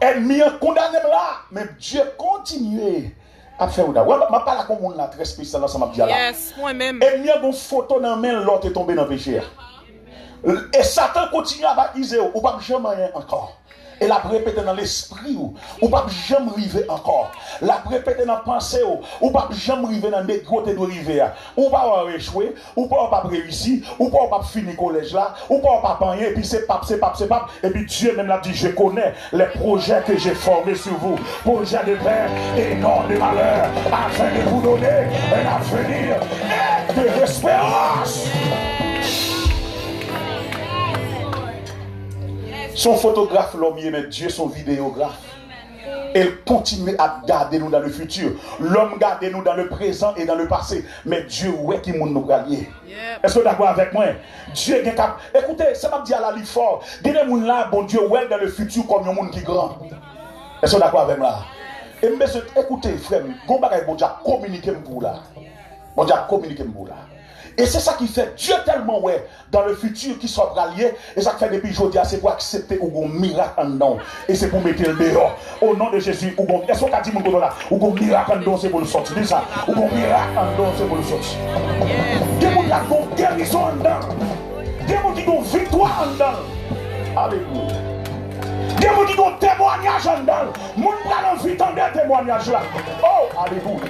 Ennemi condamné là, mais Dieu continue à faire ça. Ouais, ma parle comme on là très spécial dans ça m'a dit là. Yes, moi-même. Ennemi a une photo dans main l'autre est tombé dans le péché. Et Satan continue à baptiser ou pas jamais rien encore. Et la répéter dans l'esprit ou pas jamais arriver encore. La répéter dans la pensée ou pas jamais arriver dans des côtés de rivière. Ou pas échouer, ou pas réussir, ou pas finir collège là, ou pas gagner et puis c'est pas et puis Dieu même l'a dit je connais les projets que j'ai formés sur vous, projets de paix et non de malheur, afin de vous donner un avenir et de l'espérance. Son photographe l'homme, mais Dieu son vidéographe. Elle continue à garder nous dans le futur. L'homme garde nous dans le présent et dans le passé. Mais Dieu, où est qui nous rallier? Est-ce que vous êtes d'accord avec moi? Dieu est capable. Écoutez, ça m'a dit à la vie fort. Des gens là, bon Dieu, où est dans le futur comme un monde qui est grand? Est-ce que vous êtes d'accord avec moi? Et monsieur, écoutez, frère, bon Dieu a communiqué avec vous là. Bon Dieu a communiqué avec vous là. Et c'est ça qui fait Dieu tellement ouais dans le futur qui soit rallié. Et ça fait depuis aujourd'hui, c'est pour accepter un miracle en dedans. Et c'est pour mettre le dehors. Au nom de Jésus, est-ce qu'on a dit mon côté là? Un miracle en dedans, c'est pour le sortir. Dis ça. Un miracle en dedans, c'est pour le sortir. Des gens qui ont une guérison en dedans. Des gens qui ont une victoire en dedans. Alléluia. Des gens qui ont un témoignage en dedans. Mon frère en vie dans des témoignages là. Oh, alléluia.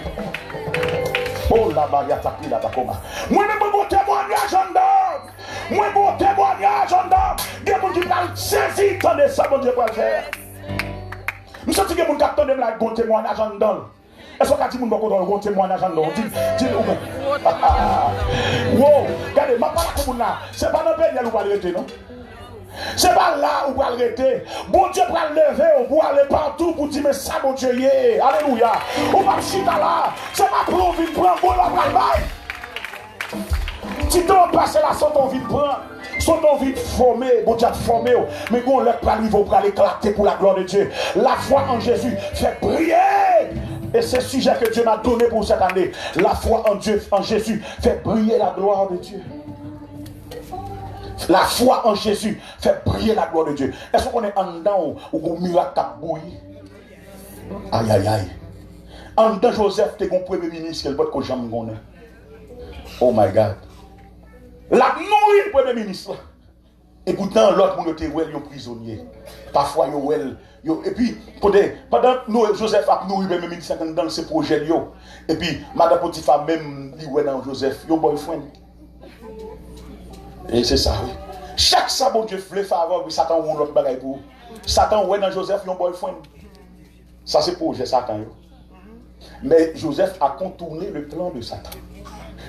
Oh la baya taki la bakoma. Moi-même mon témoignage en dedans. Moi, bon témoignage en dedans. Il y a des gens qui parlent saisir, attendez ça, bon Dieu, pour le faire. Je sens qu'il y a des gens qui attendent un bon témoignage en dedans. Est-ce qu'on a dit que vous avez un bon témoignage en dedans? Dis-le. Wow, regardez, ma parole comme là, c'est pas dans le pays où vous allez arrêter, non? C'est pas là où vous allez arrêter. Bon Dieu pour lever, vous aller partout pour dire, mais ça, bon Dieu, yeah. Alléluia. On va chita là. C'est pas pour envie de prendre, bon, là, bye. Si tu as passé là, sans envie de prendre, sans envie de former, bon Dieu, de former, mais bon, le plan, il va éclater pour la gloire de Dieu. La foi en Jésus fait briller. Et c'est le sujet que Dieu m'a donné pour cette année. La foi en Dieu, en Jésus, fait briller la gloire de Dieu. La foi en Jésus fait briller la gloire de Dieu. Est-ce qu'on est en dedans ou un miracle a bouilli? Aïe, aïe, aïe. En dedans, Joseph, t'es un premier ministre, il va être jamais gonne. Oh my God. La nourrit le premier ministre. Et pourtant, l'autre, on était prisonnier. Parfois, et puis, pendant que Joseph a nourri le premier ministre dans ses projets, et puis, Madame Potiphar même dit, ouais, dans Joseph, yon boyfriend. Et c'est ça, oui. Chaque ça, bon Dieu, voulait faveur, oui, Satan ou l'autre bagaille pour. Satan, ouais, dans Joseph, yon boyfriend. Ça, c'est projet Satan, yo. Mais Joseph a contourné le plan de Satan.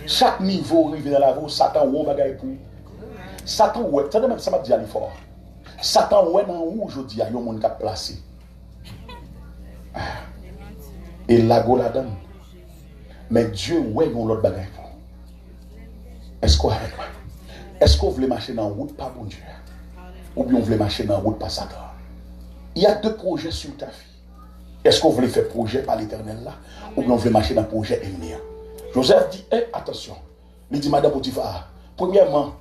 Chaque niveau arrivé dans la vie, Satan ou bagaille pour. Satan, ouais, ça même ça m'a dit à l'effort. Satan, ouais, dans où aujourd'hui, il y a un monde qui a placé. Et la go la donne. Mais Dieu, ouais, yon l'autre bagaille pour. Est-ce qu'on avec moi? Est-ce qu'on voulait marcher dans la route par bon Dieu? Ou bien on voulait marcher dans la route par Satan? Il y a deux projets sur ta vie. Est-ce qu'on voulait faire projet par l'éternel là? Ou bien on voulait marcher dans le projet ennemi? Joseph dit, attention. Il dit, Madame Potiphar, premièrement,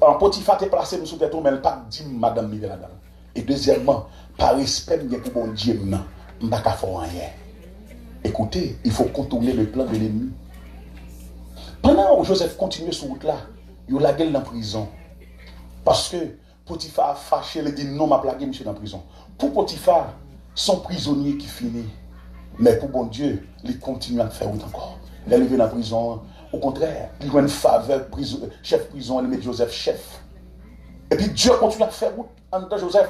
en Potiphar t'es placé sous tes tours, mais elle pas dit Madame Mille là-dedans. Et deuxièmement, par respect, il y a pour bon Dieu, non, je ne vais pas faire rien. Écoutez, il faut contourner le plan de l'ennemi. Pendant que Joseph continuait sur route là, il a gueule dans la prison. Parce que Potiphar a fâché, il a dit non, m'a plagué monsieur dans la prison. Pour Potiphar, son prisonnier qui finit. Mais pour bon Dieu, il continue à faire route encore. Il est arrivé dans la prison. Au contraire, il a une faveur, chef prison, il met Joseph chef. Et puis Dieu continue à faire route en dedans Joseph.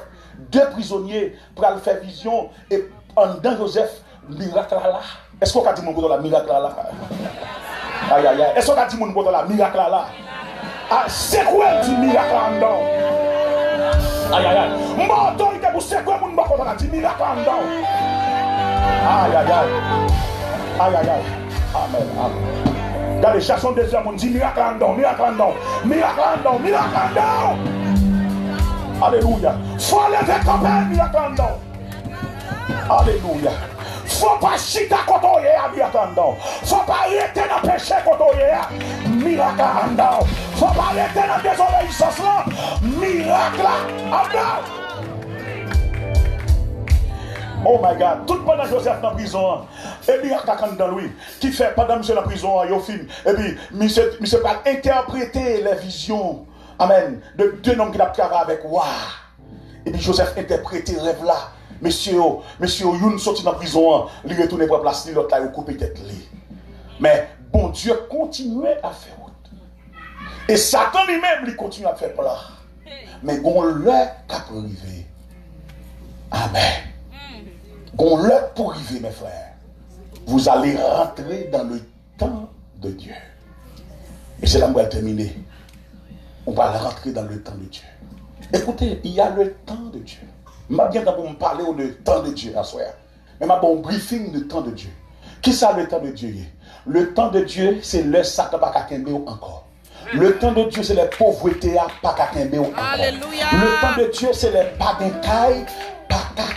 Deux prisonniers pour aller faire vision. Et en dedans Joseph, miracle là. Est-ce qu'on a dit mon côté la miracle là? Aïe aïe aïe. Est-ce qu'on a dit mon côté la miracle là? Ah, c'est quoi le dit miracle là dedans? Aïe aïe aïe. Mon autorité pour c'est quoi mon côté la dit miracle là dedans? Aïe aïe aïe. Aïe aïe aïe. Amen. Amen. Regardez, chassons des hommes, on dit miracle là dedans, miracle là dedans, miracle là dedans, miracle là dedans. Alléluia. Faut lever campagne, miracle là dedans. Alléluia. Faut pas chita quand on est à miracle là dedans. Faut pas arrêter dans le péché quand on est à miracle là dedans. Faut pas arrêter dans la désobéissance là, miracle là dedans. Oh my God, tout pendant Joseph dans la prison, et puis il y a dans lui, qui fait pendant monsieur dans la prison, il film, et puis monsieur va interpréter les visions, amen, de deux hommes qui ont travaillé avec Waouh. Et puis Joseph interprète le rêve là, monsieur Youn sorti dans la prison, il retourne pour la place, l'autre là, il coupe tête lui. Mais bon Dieu continuait à faire route. Et Satan lui-même, il continue à faire plat. Mais on l'a qu'à arriver. Amen. Qu'on l'heure pour arriver, mes frères, vous allez rentrer dans le temps de Dieu. Et c'est là qu'on va terminer. On va rentrer dans le temps de Dieu. Écoutez, il y a le temps de Dieu. Je vais bien d'abord me parler du temps de Dieu à soir. Mais je vais un briefing du temps de Dieu. Qui ça le temps de Dieu? Le temps de Dieu, c'est le Satan pas qu'à encore. Le temps de Dieu, c'est les pauvretés pas qu'à encore. Alléluia. Le temps de Dieu, c'est les pagancailles.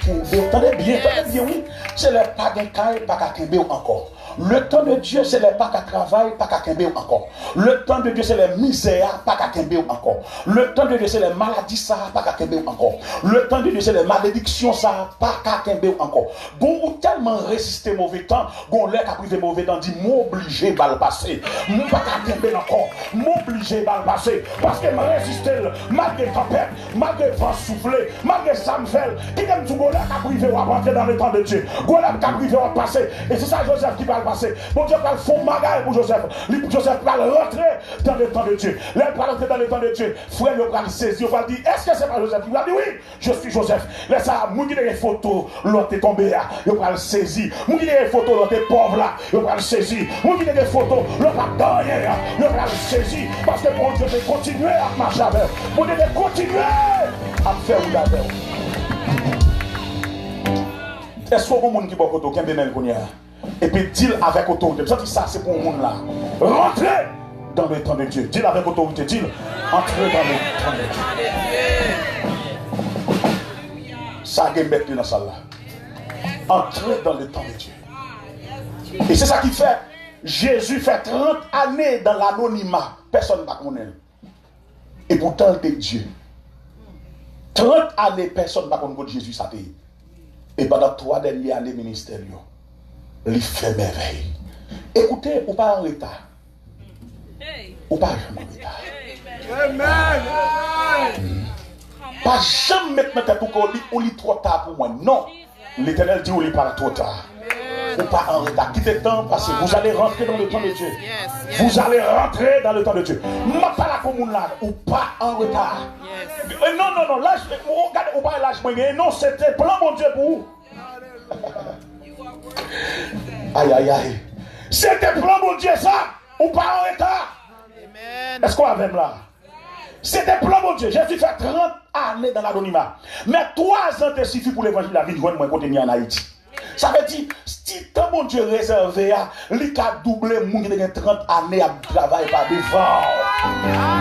Attendez bien, oui. C'est les pas d'un caille, pas qu'à Kembe encore. Le temps de Dieu, c'est les pas qu'à travail, pas qu'à Kembe encore. Le temps de Dieu, c'est les misères, pas qu'à Kembe encore. Le temps de Dieu, c'est les maladies, ça, pas qu'à Kembe encore. Le temps de Dieu, c'est les malédictions, ça, pas qu'à Kembe encore. Bon, ou tellement résister mauvais temps, bon, l'air qu'à privé mauvais temps, dit m'obliger à le passer. Pas qu'à Kembe encore. M'obliger à le passer. Parce que m'a résisté, malgré tempête, malgré vent soufflé, malgré Samvel, qui aime tout, bon, l'air qu'à privé, on va rentrer dans le temps de Dieu. Bon, l'air qu'à privé, on va passer. Et c'est ça, Joseph, qui va passer. Bon Dieu va faire magaille pour Joseph. Joseph va rentrer dans le temps de Dieu. Là, il va rentrer dans le temps de Dieu. Frère, il va le saisir. Il va dire, est-ce que c'est pas Joseph? Il va dire, oui, je suis Joseph. Là, ça, moi qui ai des photos, l'autre est tombé là. Il va le saisir. Moi qui ai des photos, l'autre est pauvre là. Il va le saisir. Moi qui ai des photos, l'autre est dans rien. Il va le saisir. Parce que bon Dieu veut continuer à marcher avec. Bon Dieu veut continuer à faire ou d'abord. Est-ce qu'il y a un monde qui est beaucoup qui est et puis deal avec autorité. Ça c'est pour le monde là. Rentrez dans le temps de Dieu. Deal avec autorité. Deal. Entrez dans le temps de Dieu. Ça a mettre dans la salle là. Entrez dans le temps de Dieu. Et c'est ça qui fait. Jésus fait 30 années dans l'anonymat. Personne ne connaît. Et pourtant il est Dieu. 30 années, personne ne connaît Jésus. Ça et pendant 3 dernières années ministérielles, il fait merveille. Écoutez, ou pas en retard. Ou pas jamais en retard. Pas jamais mettre ma tête pour qu'on lit trop tard pour moi. Non. L'Éternel dit, on lit pas trop tard. Ou pas en retard. Quittez le temps parce que vous allez rentrer dans le temps de Dieu. Vous allez rentrer dans le temps de Dieu. Ma pas la commune là. Ou pas en retard. Non. Là, regardez, ou pas lâche moi. Non, c'était plan mon Dieu pour vous. Aïe. C'était plan mon Dieu ça. Ou pas en retard. Est-ce qu'on a même là? C'était plan mon Dieu. Jésus fait 30 années dans l'anonymat. Mais 3 ans te suffit pour l'évangile de la vie de moi côté en Haïti. Ça veut dire, si tant mon Dieu réservé, il a doublé mon qui a 30 années à travailler par devant.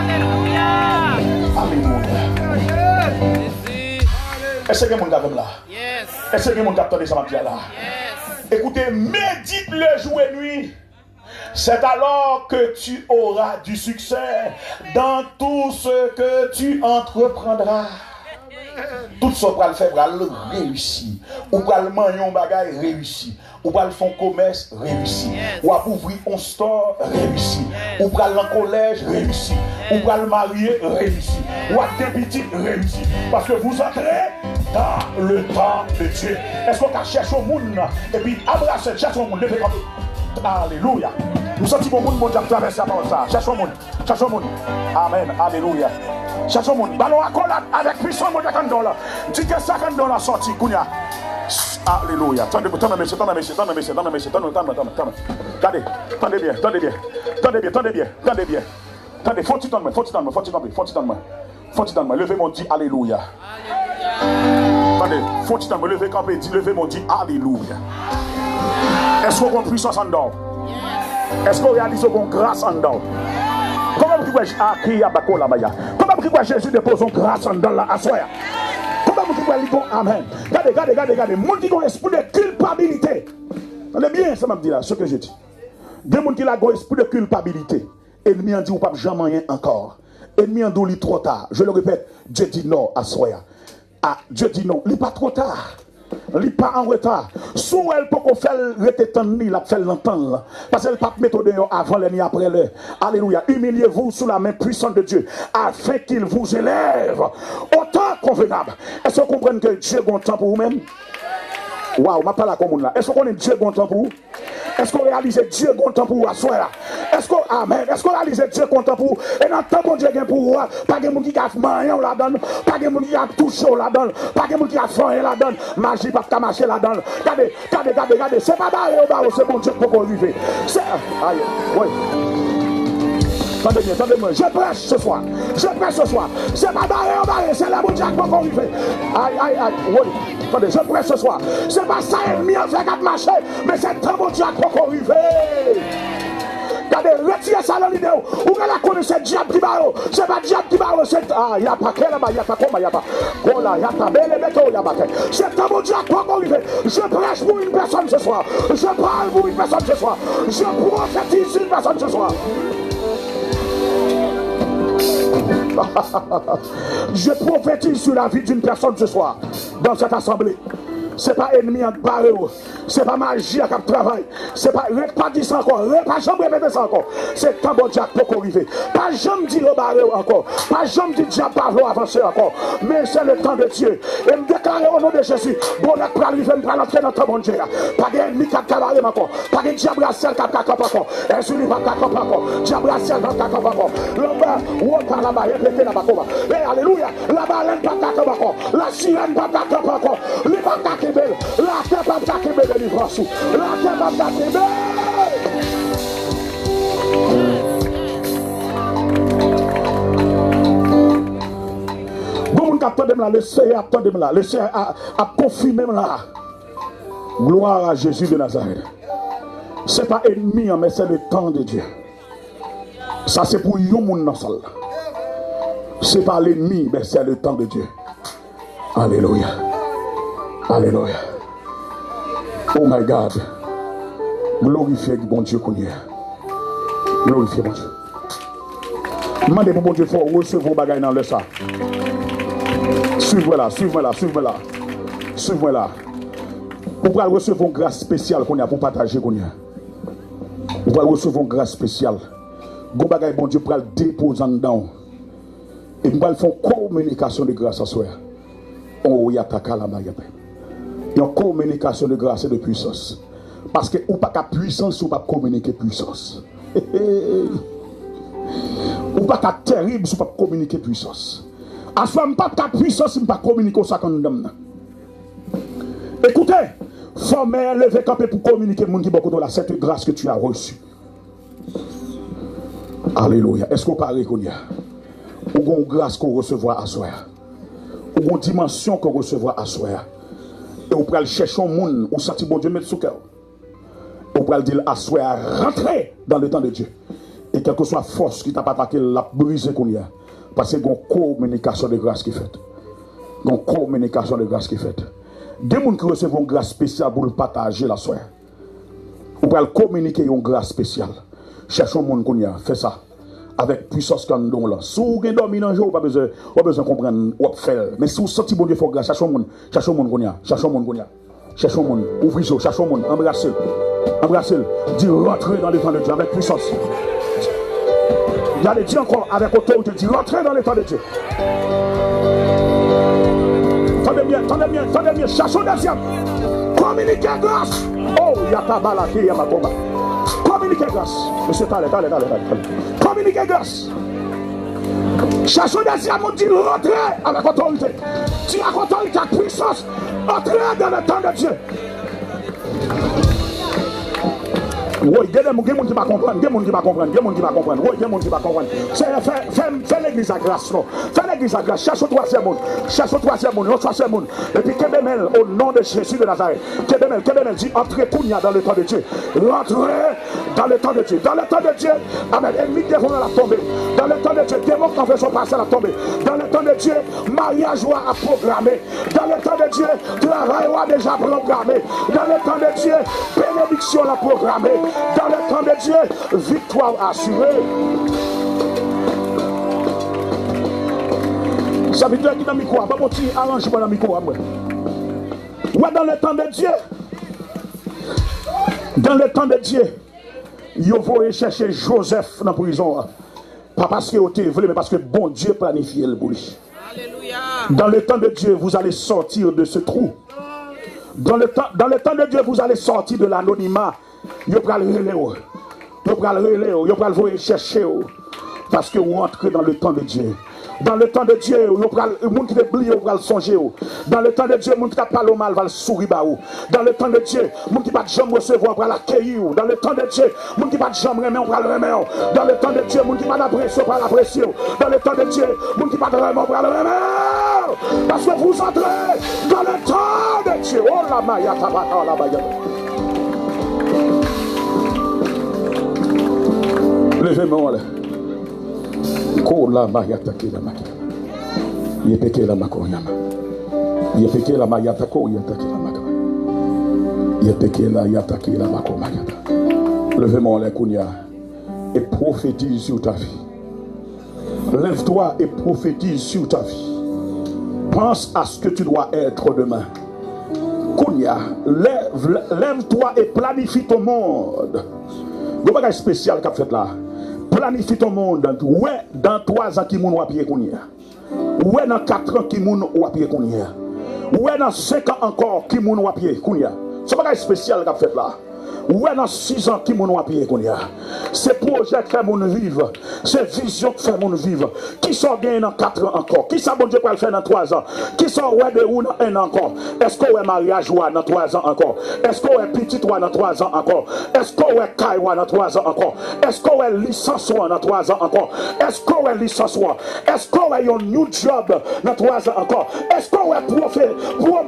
Alléluia. Est-ce que mon gars là? Est-ce que mon gars attendait ça là? Écoutez, médite le jour et nuit. C'est alors que tu auras du succès dans tout ce que tu entreprendras. Tout ce qu'on va faire, on va réussir. On va le manger un bagage réussi. On va le faire un commerce réussi. On va ouvrir un store réussi. On va aller en collège réussi. On va le marier réussi. On va débuter réussi. Parce que vous entrez dans le temps de Dieu. Est-ce qu'on va chercher au monde et puis embrasser, chercher au monde, levez comme alléluia. Nous sentons mon monde, mon Dieu, traverser la parole ça. Cherche au monde, cherche au monde. Amen, alléluia. Cherche au monde. Ballon à accolade avec puissance, mon Dieu, $50. Dis que $50 sorti, Kounia. Alléluia. Attendez, messieurs. Attendez bien. Attendez, faut-il dans moi. Levez mon dit alléluia. Attendez, faut-il dans moi, levez campé, dit levez mon dit alléluia. Est-ce qu'on a puissance en dedans? Est-ce qu'on réalise qu'on grâce en dedans? Comment vous dites comment Jésus dépose une grâce en dedans là à soi? Comment vous dites amen? Regardez. Mon dit qu'on a un esprit de culpabilité. Allez bien, ça m'a dit là, ce que je dis. Des gens qui ont un esprit de culpabilité. Ennemi en dit ou pas jamais rien encore. Ennemi en dit trop tard. Je le répète, Dieu dit non à soi. Ah, Dieu dit non, il n'est pas trop tard. Il n'est pas en retard. Sous elle peut faire le il a fait l'entendre. Parce qu'elle ne peut pas mettre avant l'année après l'heure. Alléluia. Humiliez-vous sous la main puissante de Dieu afin qu'il vous élève au temps convenable. Est-ce que vous comprenez que Dieu a un temps pour vous-même? Waouh, ma parole à commune là. Est-ce qu'on est Dieu bon temps pour vous? Est-ce qu'on réalise Dieu bon temps pour vous à soi là? Est-ce qu'on amen? Est-ce qu'on réalise Dieu content pour vous? Et dans le temps bon Dieu pour vous, pas de monde qui a marié la donne, pas de monde qui a touché la donne, pas de monde qui a fait la donne, magie pas de marcher la donne. Regardez, c'est pas barré au barreau, c'est bon Dieu pour arriver. C'est aïe, oui. Attendez-moi, je prêche ce soir. C'est pas barré, c'est la boutique pour arriver. Aïe, oui. Attendez, je prêche ce soir. C'est pas ça, ennemi en fait qu'à marcher, mais c'est le temps pour arriver. Regardez, retirez ça dans l'idée. Où la connaissez diable qui va. C'est pas diable qui va. C'est. Ah, il n'y a pas qu'elle là-bas, il n'y a pas comment, il n'y a pas. Oh là, il n'y a pas belle météo, il n'y a pas qu'elle. C'est le temps pour Dieu pour arriver. Je prêche pour une personne ce soir. Je parle pour une personne ce soir. Je prophétise une personne ce soir. Je prophétise sur la vie d'une personne ce soir dans cette assemblée. C'est pas ennemi en barré. C'est pas magie qui travaille. C'est pas dire ça encore. Pas jamais répéter ça encore. C'est temps bon Dieu pour arriver. Pas jamais dire le barré encore. Pas jamais dire diable pas avancer encore. Mais c'est le temps de Dieu. Et me déclarer au nom de Jésus. Bon Dieu pour arriver, pour entrer dans le temps bon Dieu. Pas d'ennemi qui travaille encore. Pas de diable à ciel qui capable encore. Est-ce qu'il va capable encore? Diable à ciel qui capable encore. Là-bas, ou par là-bas, répétez là-bas. Et alléluia. Là-bas, l'un pas capable encore. La sirène pas capable encore. Les pas capable. La terre pas capable de délivrance. La terre pas capable. Bon, attendez-moi là, attendez-moi là, laissez à confirmer là. Gloire à Jésus de Nazareth. Ce n'est pas ennemi, mais c'est le temps de Dieu. Ça, c'est pour yon moun dans salle. Ce n'est pas l'ennemi, mais c'est le temps de Dieu. Alléluia. Alléluia. Oh my God. Glorifiez bon Dieu qu'on y est. Glorifiez mon Dieu. Demandez pour mon Dieu, il faut recevoir vos bagages dans le ça. Suivez-moi là, suivez-moi là, suivez-moi là. Suivez-moi là. Vous pouvez recevoir une grâce spéciale qu'on a pour partager qu'on y a. Vous pouvez recevoir une grâce spéciale. Vous pouvez bon Dieu pour le déposer en dedans. Et nous allons faire une communication de grâce à soi. Oh, yataka la mayate. Une communication de grâce et de puissance. Parce que ou pas qu'à puissance, ou pas communiquer puissance. Ou pas qu'à terrible, ou pas communiquer puissance. À ce moment pas qu'à puissance, ou pas communiquer ça quand nous donne. Écoutez, faut me lever camper pour communiquer mon qui beaucoup de la cette grâce que tu as reçue. Alléluia. Est-ce qu'on parle qu'on y a? Ou une grâce qu'on recevra à soi? Ou une dimension qu'on recevra à soi? Et on peut aller chercher un monde où sentir bon Dieu mettre sous cœur. On peut dire à soi, rentrer dans le temps de Dieu. Et quelle que soit la force qui t'a pas attaqué, la brisée qu'on y a. Parce qu'il y a une communication de grâce qui est faite. Une communication de grâce qui est faite. Des gens qui reçoivent une grâce spéciale pour le partager la soirée. Vous pouvez communiquer une grâce spéciale. Cherchez un monde qu'on y a, fait ça. Avec puissance comme nous là. Si vous avez dormi dans le jour, pas besoin de comprendre ou faire. Mais si vous sentez bon Dieu, il faut grâce. Cherchez un monde qu'on y a. Cherchez un monde qu'on y a. Cherchez un monde. Ouvrez les yeux, cherchez un monde. Embrassez-le. Embrassez-le. Dis rentrez dans le temps de Dieu avec puissance. Il y a des dieux encore avec autorité. Dis rentrez dans le temps de Dieu. Tendez bien, cherchons deuxième. Communiquez grâce. Oh, il y a ta balade, il y a ma combat. Communiquez grâce. Monsieur, allez. Communiquez grâce. Cherchons deuxième, on dit rentrez avec autorité. Dis avec autorité, avec puissance. Entrez dans le temps de Dieu. Oui, il y a des gens qui ne comprennent pas. Fais l'église à grâce. Fais l'église à grâce. Cherche au troisième monde. Et puis, Kébémel, au nom de Jésus de Nazareth. Kébémel dit entrez dans le temps de Dieu. Rentrez dans le temps de Dieu. Dans le temps de Dieu, amen. Ennemi dévon à la tomber. Dans le temps de Dieu, démon qui en fait son passé à la tomber. Dans le temps de Dieu, mariage à programmer. Dans le temps de Dieu, travail a déjà programmé. Dans le temps de Dieu, bénédiction à programmé. Dans le temps de Dieu, victoire assurée. Ça veut dire qu'il y a un micro, pas mon petit arrangement dans le micro. Ouais, dans le temps de Dieu, il faut chercher Joseph dans la prison. Pas parce qu'il était voulu, mais parce que bon Dieu planifiait le boulot. Dans le temps de Dieu, vous allez sortir de ce trou. Dans le temps de Dieu, vous allez sortir de l'anonymat. Vous allez le chercher. Parce que vous entrez dans le temps de Dieu. Dans le temps de Dieu, le monde qui va oublier, va le songer. Dans le temps de Dieu, le monde qui va parler mal va le sourire. Dans le temps de Dieu, le monde qui va jamais recevoir va l'accueillir. Dans le temps de Dieu, le monde qui va jamais remettre, va le remettre. Dans le temps de Dieu, le monde qui va l'apprécier, va l'apprécier. Dans le temps de Dieu, le monde qui va le remettre, va le remettre. Parce que vous entrez dans le temps de Dieu. Oh la maya, tabata, la maya. Levez-moi là. Kola mayata kila maki. Yepeke la makoyama. Yepeke la mayata ko yata kila maka. Yepeke la yata kila mako mayata. Levez-moi les kounia et prophétise sur ta vie. Lève-toi et prophétise sur ta vie. Pense à ce que tu dois être demain. Lève-toi et planifie ton monde. Vous avez un spécial qu'a fait là. Planifie ton monde. Ouais, dans 3 ans qui moun wapie kounia. Ouais, dans 4 ans qui moun wapie kounia. Ouais, dans 5 ans encore qui moun wapie kounia. C'est pas un spécial qu'a fait là. Ouais, dans 6 ans qui moun wapie kounia. C'est projet qui fait mon vivre. C'est vision qui fait mon vivre. Qui sort bien dans 4 ans encore? Qui ça bon Dieu pour le faire dans 3 ans? Qui sort ouais de ou dans 1 an encore? Est-ce qu'on est mariage ou dans 3 ans encore? Est-ce qu'on est petit ou dans 3 ans encore? Est-ce qu'on est caille ou dans 3 ans encore? Est-ce qu'on est licence ou dans 3 ans encore? Est-ce qu'on est licence ou? Est-ce qu'on est un new job dans 3 ans encore? Est-ce qu'on est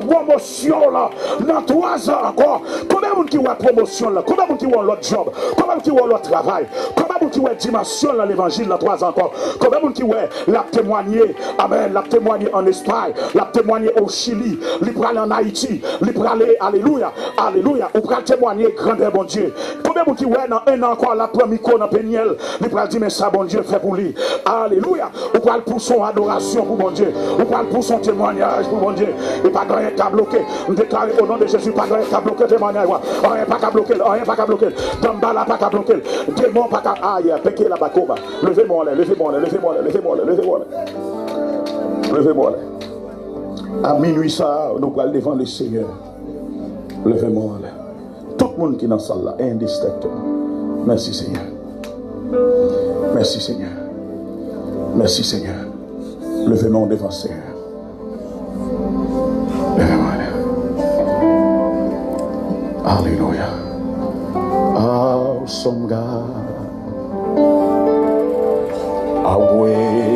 promotion là dans 3 ans encore? Combien de monde qui ont promotion là? Combien de monde qui ont l'autre job? Combien de monde qui ont l'autre travail? Combien de monde qui ont dimension dans l'évangile dans 3 ans encore? Combien de monde qui ont la témoigner? Amen, la témoigner en Espagne, la témoigner au Chili, li prale en Haïti, li prale, alléluia, alléluia, ou prale témoigner grandeur bon Dieu. Combien de monde qui ont dans 1 an encore la première dans Péniel, li prale dire mais ça bon Dieu fait pour lui. Alléluia, ou prale pour son adoration pour bon Dieu, ou prale pour son témoignage pour bon Dieu. Et pas rien qu'à bloquer. On déclare au nom de Jésus, pas rien qu'à bloquer témoignage. Rien pas qu'à bloquer, rien pas qu'à bloquer. Dambala pas qu'à bloquer. Démon pas qu'à aïe, péquer la bacoba. Levez-moi là, levez-moi là, levez-moi là, levez-moi là, levez-moi là. Levez-moi là. À minuit ça, nous allons devant le Seigneur. Levez-moi là. Tout le monde qui est dans la salle là, indistinctement. Merci Seigneur. Merci Seigneur. Merci Seigneur. Levez-moi devant le Seigneur. Levez-moi là. Alléluia. Awesome God. Away.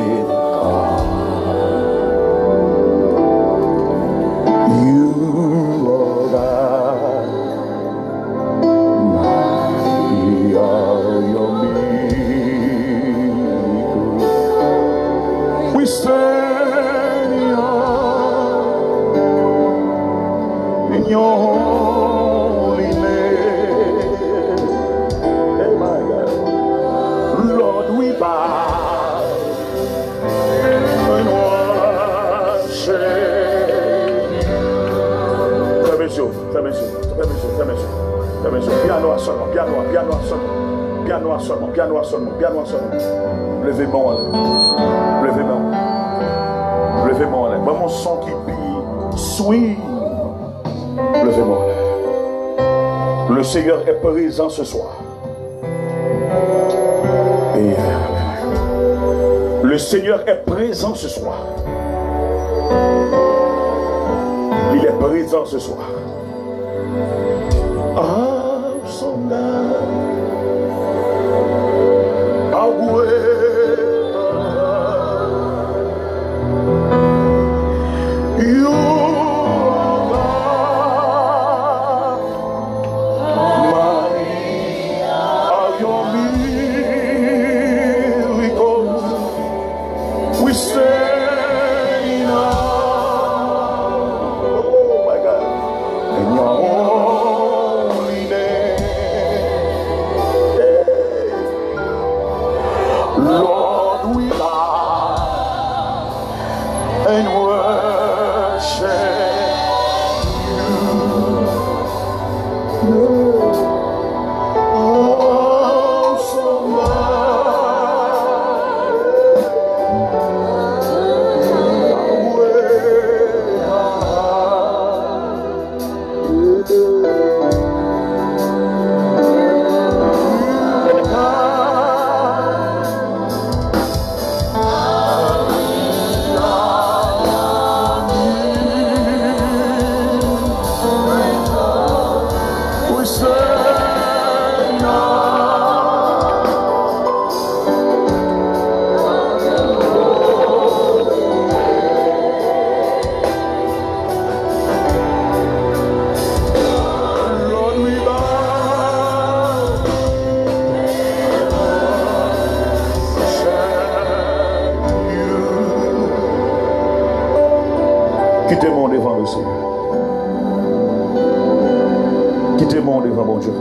Piano seulement. Levez-moi là. Levez-moi. Levez-moi là. Mon son qui pille. Swing. Levez-moi là. Le Seigneur est présent ce soir. Et le Seigneur est présent ce soir. Il est présent ce soir. Awesome God. Quittez-moi devant le Seigneur. Quittez-moi devant mon Dieu.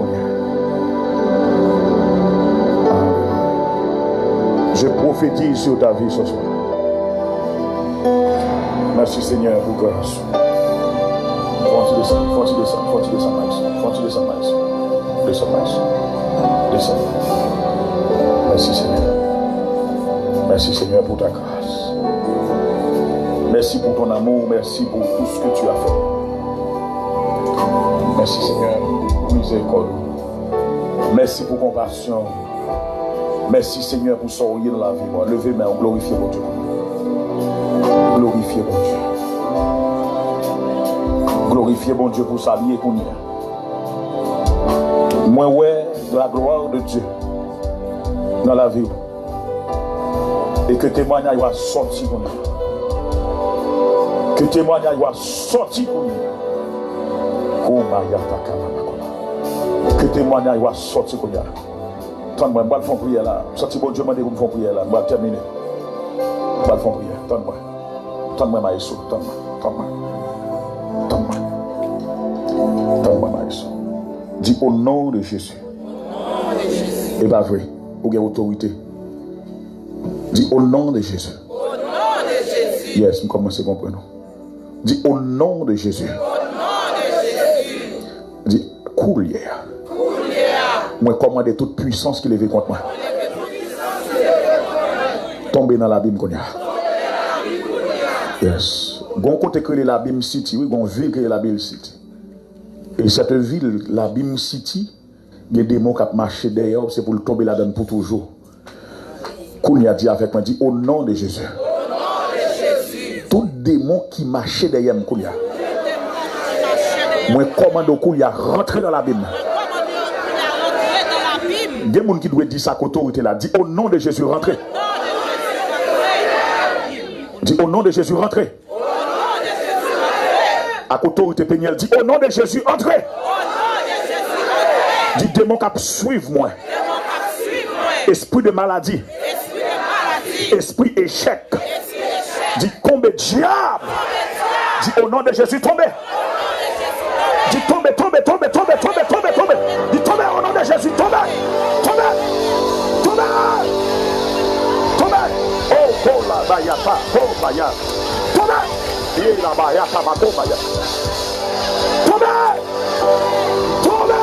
Je prophétise sur ta vie ce soir. Merci Seigneur pour grâce. Merci Seigneur. Merci Seigneur pour ta grâce. Merci pour ton amour. Merci pour tout ce que tu as fait. Merci Seigneur pour miséricorde. Merci pour compassion. Merci Seigneur pour sourire dans la vie. Levez main, glorifiez mon Dieu. Glorifiez mon Dieu. Glorifiez mon Dieu pour s'allier qu'on y a. Moi ouais de la gloire de Dieu dans la vie. Et que témoignage va sortir qu'on y a. Que témoignage va sortir qu'on y a. Que témoignage va sortir qu'on y a. Tends-moi, je vais faire prière là. Sorti bon Dieu m'a dit que je vais faire prière là. Je vais terminer. Je vais faire prière. Tends-moi. Tends-moi, Maïsou. Tends-moi. Tends-moi. Tends-moi. Tends-moi, Maïsou. Dis au nom de Jésus. Et pas vrai. Ou bien autorité. Dis au nom de Jésus. Au nom de Jésus. Yes, nous commençons à comprendre. Dis au nom de Jésus. Au nom de Jésus. Dis cool hier. Moi commande toute puissance qui lève contre moi. Tomber dans l'abîme qu'on y a. Yes. Gon côté que l'abîme city, oui, gon ville que l'abîme city. Et cette ville, l'abîme city, il y a des démons qui marchent derrière, c'est pour le tomber là-dedans pour toujours. Qu'on y a dit avec moi, dit au nom de Jésus. Au nom de Jésus. Tout démon qui marchait derrière moi, moi commande qu'on y a rentré dans l'abîme. Il y a des gens qui doivent dire ça avec autorité là. Dis au nom de Jésus, rentrez. Dis au nom de Jésus, rentrez. À autorité pénielle, dis au nom de Jésus, entrez. Dis démon qui suivent moi. Esprit de maladie. Esprit échec. Dis tombez diable. Dis au nom de Jésus, tombez. Dis tombez, tombez, tombez, tombez, tombez, tombez, tombez. Dis tombez au nom de Jésus, tombez. Tombez. Tombez. Tombez. Oh, oh la bayata, oh baya. Tombez. Et la bayata, ma oh baya. Tombez. Tombez.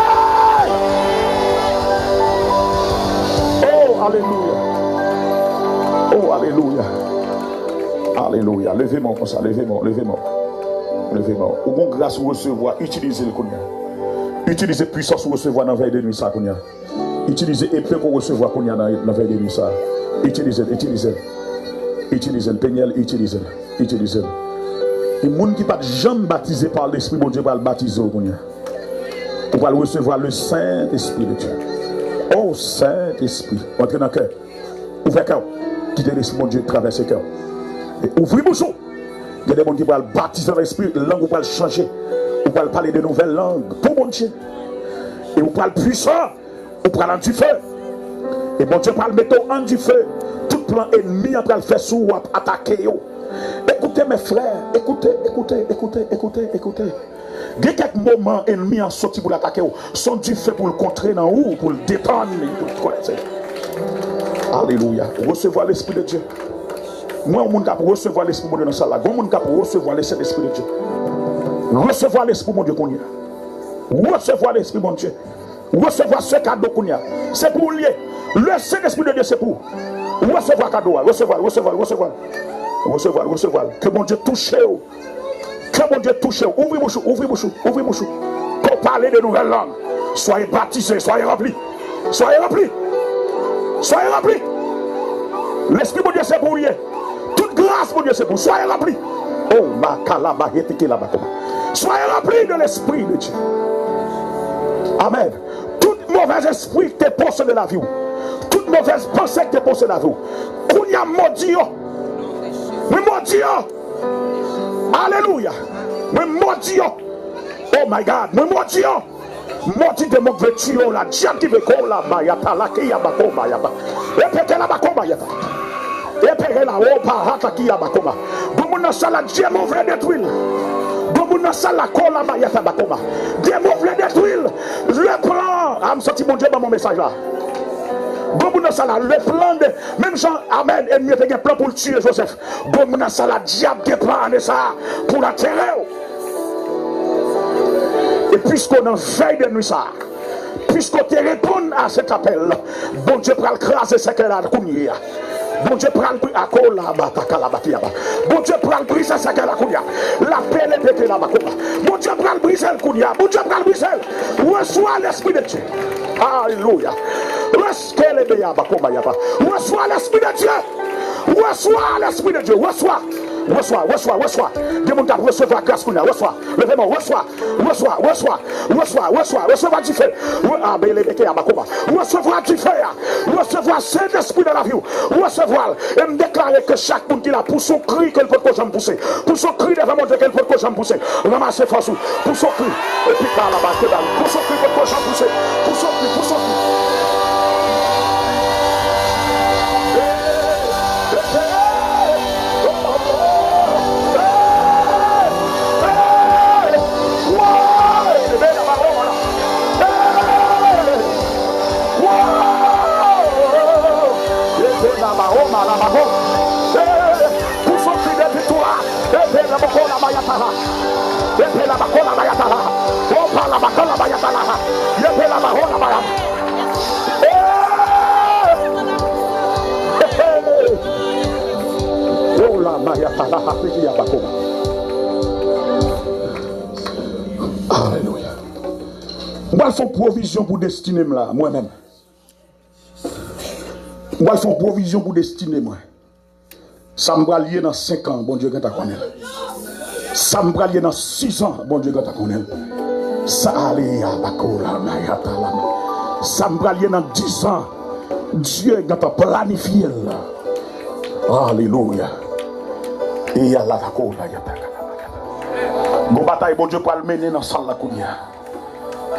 Oh, alléluia. Oh, alléluia. Alléluia. Levez-moi comme ça, levez-moi, levez-moi. Levez-moi. Au bon grâce pour recevoir, utilisez le cognac. Utilisez puissance pour recevoir dans la veille de nuit ça cognac. Utilisez épée pour recevoir cognac dans la veille de nuit ça. Utilisez, utilisez. Utilisez le péniel, utilisez. Utilisez. Et les gens qui ne sont pas jamais baptisés par l'Esprit, bon Dieu va le baptiser au cognac. Pour va recevoir le Saint-Esprit de Dieu. Oh Saint-Esprit, entrez dans le cœur. Ouvrez le cœur. Quittez l'Esprit, bon Dieu, traversez le cœur. Et ouvrez le bouchon. Il y a des gens qui vont baptiser dans l'esprit, la langue va changer. Vous pouvez parler de nouvelles langues pour mon Dieu. Et vous parlez puissant, vous parlez en du feu. Et mon Dieu parle mettre en du feu. Tout plan ennemi après le faire sous attaquer. Écoutez mes frères, écoutez, écoutez, écoutez, écoutez, écoutez. Il y a quelques moments ennemis en sorti pour l'attaquer. Sont du feu pour le contrer dans où, pour le détendre. Alléluia. Recevoir l'Esprit de Dieu. Moi, on a pour recevoir l'Esprit de Dieu dans ça là. On a pour recevoir l'Esprit de Dieu. Recevoir l'Esprit de Dieu qu'on y a. Recevoir l'Esprit de Dieu. Recevoir ce cadeau qu'on y a. C'est pour lier. Le Saint-Esprit de Dieu, c'est pour recevoir cadeau. Recevoir, recevoir, recevoir. Recevoir, recevoir. Que mon Dieu touche. Que mon Dieu touche. Ouvrez bouche, ouvrez bouche, ouvrez bouche. Pour parler de nouvelles langues. Soyez baptisés, soyez remplis. Soyez remplis. Soyez remplis. L'Esprit de Dieu, c'est pour lier. Toute grâce, mon Dieu, c'est pour. Soyez remplis. Oh, ma kalaba, yetike la bakoma. Soyez remplis de l'Esprit de Dieu. Amen. Tout mauvais esprit qui est possédé de la vie. Toute mauvaise pensée qui est possédée de la vie. Qu'on y a maudit. Mais maudit. Alléluia. Mais maudit. Oh my God. Mais maudit. Maudit de mon vêtu. La diable qui veut qu'on la bayata. La qui a bakoma yaba. Répétez la bakoma yaba. Répétez la opa hata qui a bakoma. Domuna sala dieu mauvais détruire. Domuna sala kola bayata bakoma. Dieu mauvais détruire. Le plan. Am sorti mon Dieu dans mon message là. Domuna sala le plan de même Jean amen ennemi fait un plan pour tuer Joseph. Domuna sala diable qui plan de ça pour la terre. Et puisqu'on en veille de nuit ça, puisqu'on te répond à cet appel, bon Dieu prend le craser ce qu'elle a kounia. Bon Dieu prend le bon Dieu prend le briser ce qu'elle a kounia. La paix est pété là-bas. Bon Dieu prend le briser le kounia. Bon Dieu prend le briser. Reçois l'esprit de Dieu. Alléluia. Reçois l'esprit de Dieu. Reçois l'esprit de Dieu. Reçois. Des gens qui recevoir grâce qu'on a. Reçois. Levez-moi. Reçois du feu. Recevoir du feu. Recevoir cet esprit de la vie. Recevoir. Et me déclarer que chaque monde qui a pour son cri qu'elle peut que j'aime pousser. Pour son cri devant mon Dieu qu'elle peut que j'aime pousser. Ramassez force. Pour son cri. Et puis par là-bas. Pour son cri que j'aime pousser. Pour son cri. Alléluia. Moi, je fais provision pour destiner moi-même. Moi, je fais provision pour destiner moi. Ça me va lier dans 5 ans, bon Dieu, que tu connais. Ça me va lier dans 6 ans, bon Dieu, que tu connais. Ça me va lier dans 10 ans, Dieu, que tu as planifié. Alléluia. Et il y a la d'accord. Gon bataille, bon Dieu, pour le mener dans la salle.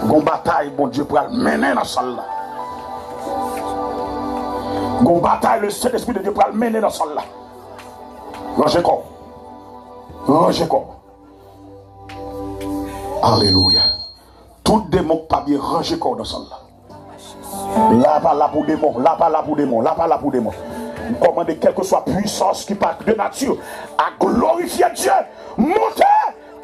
Gon bataille, bon Dieu, pour le mener dans la salle. Gon bataille, le Saint-Esprit de Dieu pour le mener dans la salle. Rangez corps. Alléluia. Tout démon pas bien rangé corps dans la salle. Là, pas là pour démon. Commandez quelle que soit puissance qui part de nature à glorifier Dieu. Montez.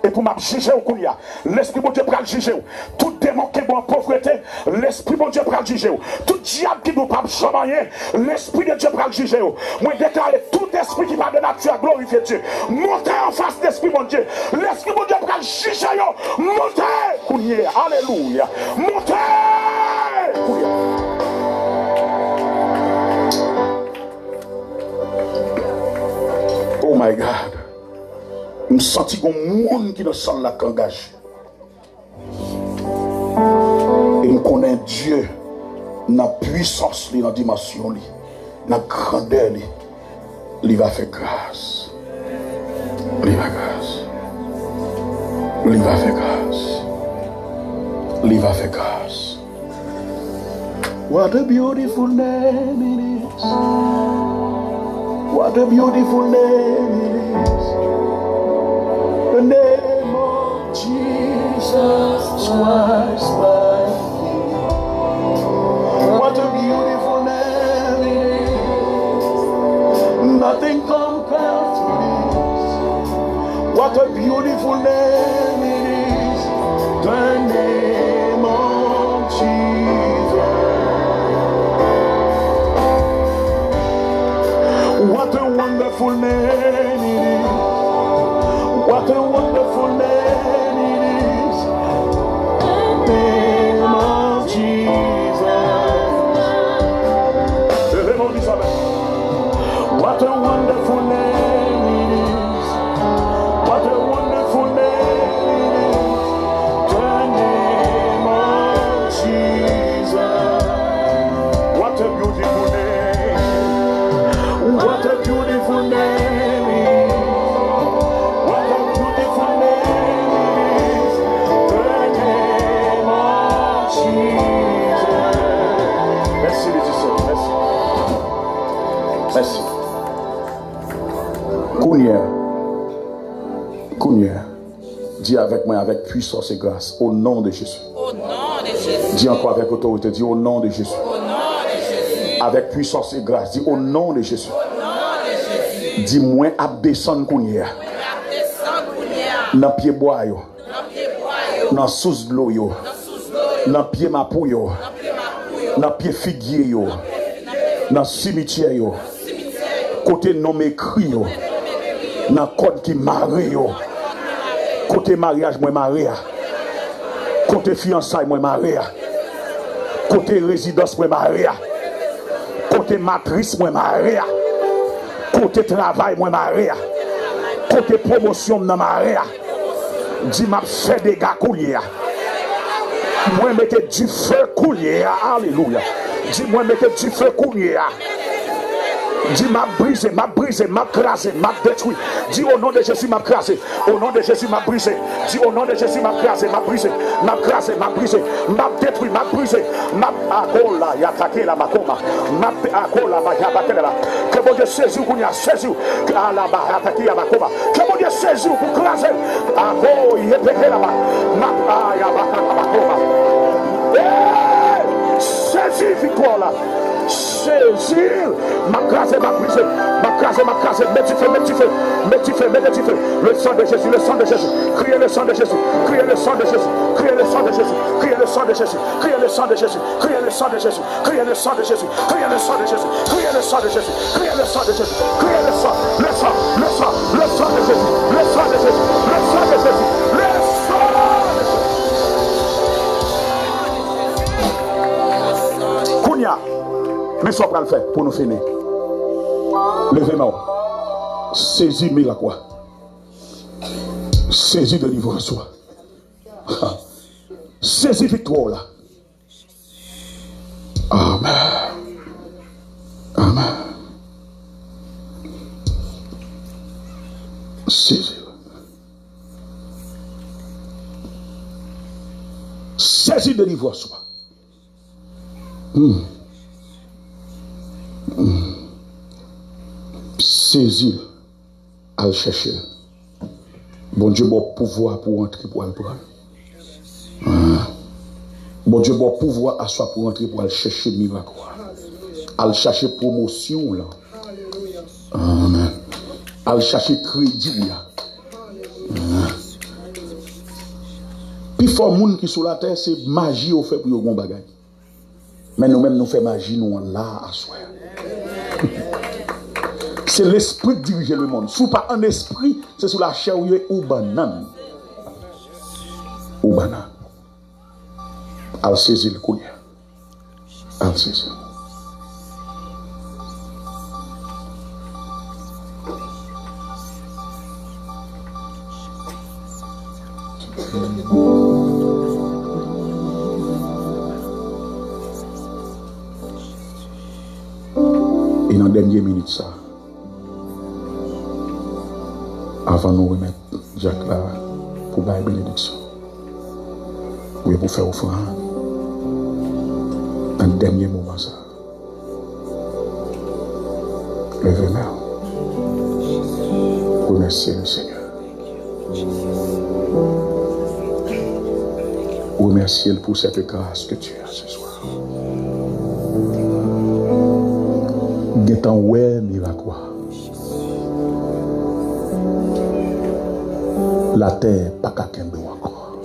Et pour m'a juger au Kounia, l'esprit bon Dieu prend le juger. Tout démon qui est en pauvreté, l'esprit bon Dieu prend le juger. Tout diable qui nous pas chamailler, l'esprit de Dieu prend le juger. Moi déclare tout esprit qui va de nature à glorifier Dieu. Montez en face de l'esprit bon Dieu. L'esprit bon Dieu prend le juger. Montez Kounia, alléluia. Montez Kounia. Oh my God. Je sens qu'il y a un monde qui ne sent la qu'engage. Et je connais Dieu dans la puissance, dans la dimension, dans la grandeur. Il va faire grâce. Il va faire grâce. What a beautiful name it is. What a beautiful name it is. The name of Jesus Christ, my King. What a beautiful name it is. Nothing compares to this. What a beautiful name it is. The name of Jesus. What a wonderful name it is. What a wonderful name it is. The name of Jesus. What a wonderful name it is. What a wonderful name it is. The name of Jesus. What a beautiful name. What a beautiful name. Merci. Kounia, dis avec moi, avec puissance et grâce, au nom de Jésus. Au nom de Jésus. Dis encore avec autorité, dis au nom de Jésus. Au nom de Jésus. Avec puissance et grâce, dis au nom de Jésus. Au nom de Jésus. Dis-moi à descendre Kounia. Dans pied bois yo. dans sous de l'eau yo, dans pied mapou yo, dans pied figuier yo, dans cimetière yo, côté nom écrit yo, dans code qui maré yo, côté mariage moi maré, côté fiançailles moi maré, côté résidence moi maré, côté matrice moi maré, côté travail moi maré, côté promotion moi maré. Dis m'a fait des gars coulier. Moi mettez du feu coulier. Alléluia. Dis moi mettez du feu coulier. Dis m'a brisé, m'a crasé, m'a détruit. Dis au nom de Jésus m'a crasé. Au nom de Jésus m'a brisé. Dis au nom de Jésus m'a crasé, m'a brisé, m'a crasé, m'a brisé, m'a détruit, m'a brisé. M'a akola yatake la makoma. M'a akola ba yabake la. Que bon Dieu saisi ou a saisi que la ba attaquer la makoma. Que bon Dieu saisi ou craser. Ako yepeke la ba. M'a yabaka la makoma. Saisi victoire là. Saisir, ma grâce et ma brisée, ma grâce et ma grâce, mettez feu, le sang de Jésus, le sang de Jésus, criez le sang de Jésus, criez le sang de Jésus, criez le sang de Jésus, criez le sang de Jésus, criez le sang de Jésus, criez le sang de Jésus, criez le sang de Jésus, criez le sang de Jésus, criez le sang de Jésus, criez le sang de Jésus, criez le sang, le sang, le sang, le sang de Jésus, le sang de Jésus, le sang de Jésus, le sang de Jésus. Kounia. Mais ça va le faire pour nous finir. Levez-moi. Saisis miracle. Saisis délivrance. Saisis victoire là. Amen. Amen. Saisis. Saisis délivrance. Saisir, à le chercher. Bon Dieu, bon pouvoir pour entrer pour le prendre. Bon Dieu, bon pouvoir à soi pour entrer pour aller chercher miracle. À le chercher promotion là. Amen. À le chercher crédit là. Puis fort monde qui sur la terre c'est magie au fait pour yon bagage. Mais nous-mêmes nous faisons magie nous là à soi. C'est l'esprit qui dirige le monde. Si pas un esprit, c'est sous la chair ou banane. Ou banane. Al saisir le collier. Al saisir. Et dans la dernière minute, ça. Avant de nous remettre Jacques là pour faire bénédiction. Oui, pour faire offrande. Un dernier moment ça. Levez-moi. Remerciez le Seigneur. Remerciez-le pour cette grâce que tu as ce soir. Guettant ouais miracle. La terre pas qu'à kembe encore.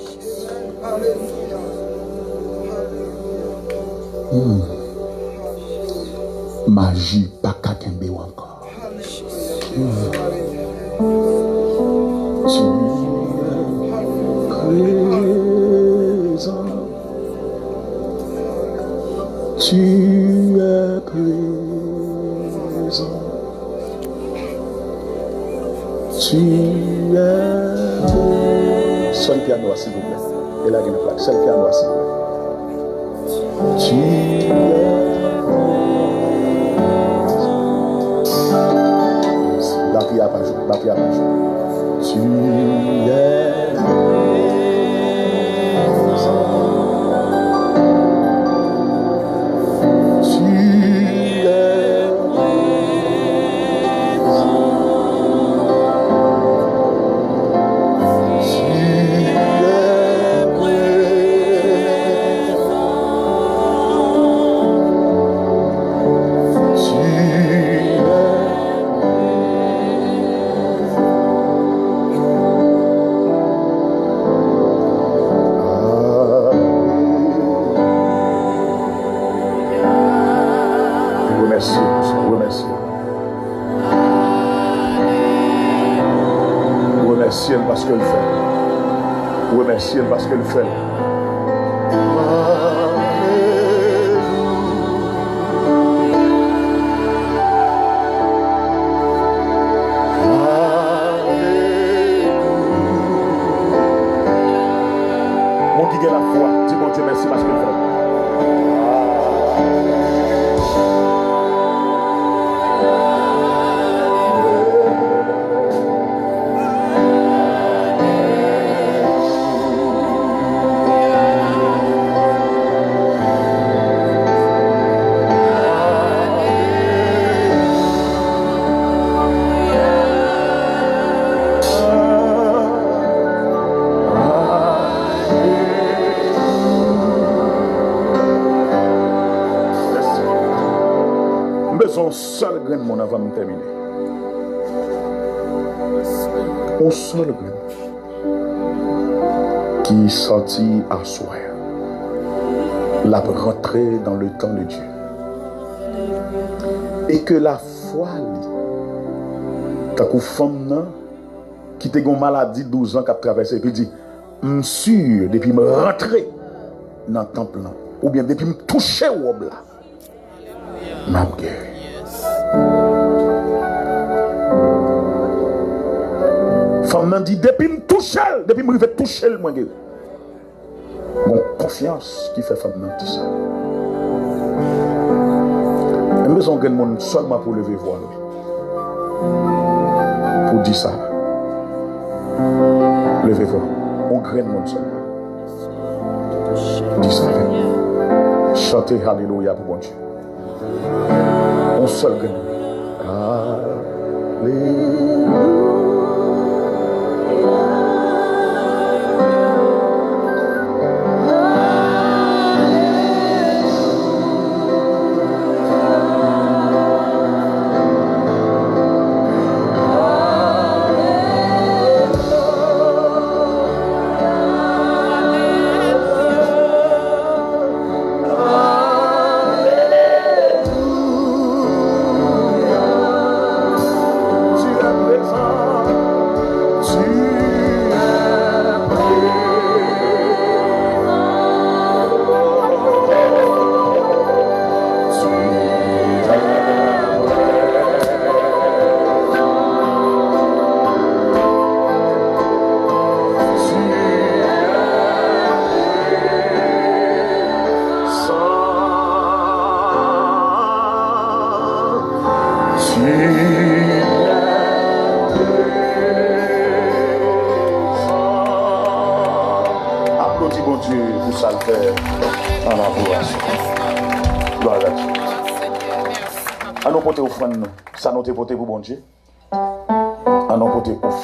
Magie pas qu'à kembe encore. Tu es présent. Tu es seul piano, s'il vous plaît. Et là, il y a une plaque. Seul piano, s'il vous plaît. Tu es. La prière pas jouer. La prière pas jouer. Tu es. Remerciez-le parce que le fait. Remerciez-le parce que le fait. Mon qui a la foi, dis mon Dieu merci parce que le fait. Son seul grain de mon avant de terminer. Un seul grain qui sortit à soi, l'a rentré dans le temps de Dieu. Et que la foi, t'as qu'une femme qui a une maladie 12 ans qui a traversé, et puis dit, je suis sûr, depuis me rentrer dans le temple, ou bien depuis me toucher au robe là, m'a guéri. Femme m'a dit, depuis me toucher, depuis me toucher, moi guéri. Mon confiance qui fait femme dans tout ça. Et besoin de monde seulement pour lever voix. Pour dire ça. Levez voix. On graine monde seulement. Dis ça. Chantez Alléluia pour bon Dieu. On seul graine. Alléluia. Applaudis bon Dieu pour ça le faire en adoration. Gloire à Dieu. À nous porter offrande, ça nous porter pour bon Dieu. À nous porter offrande.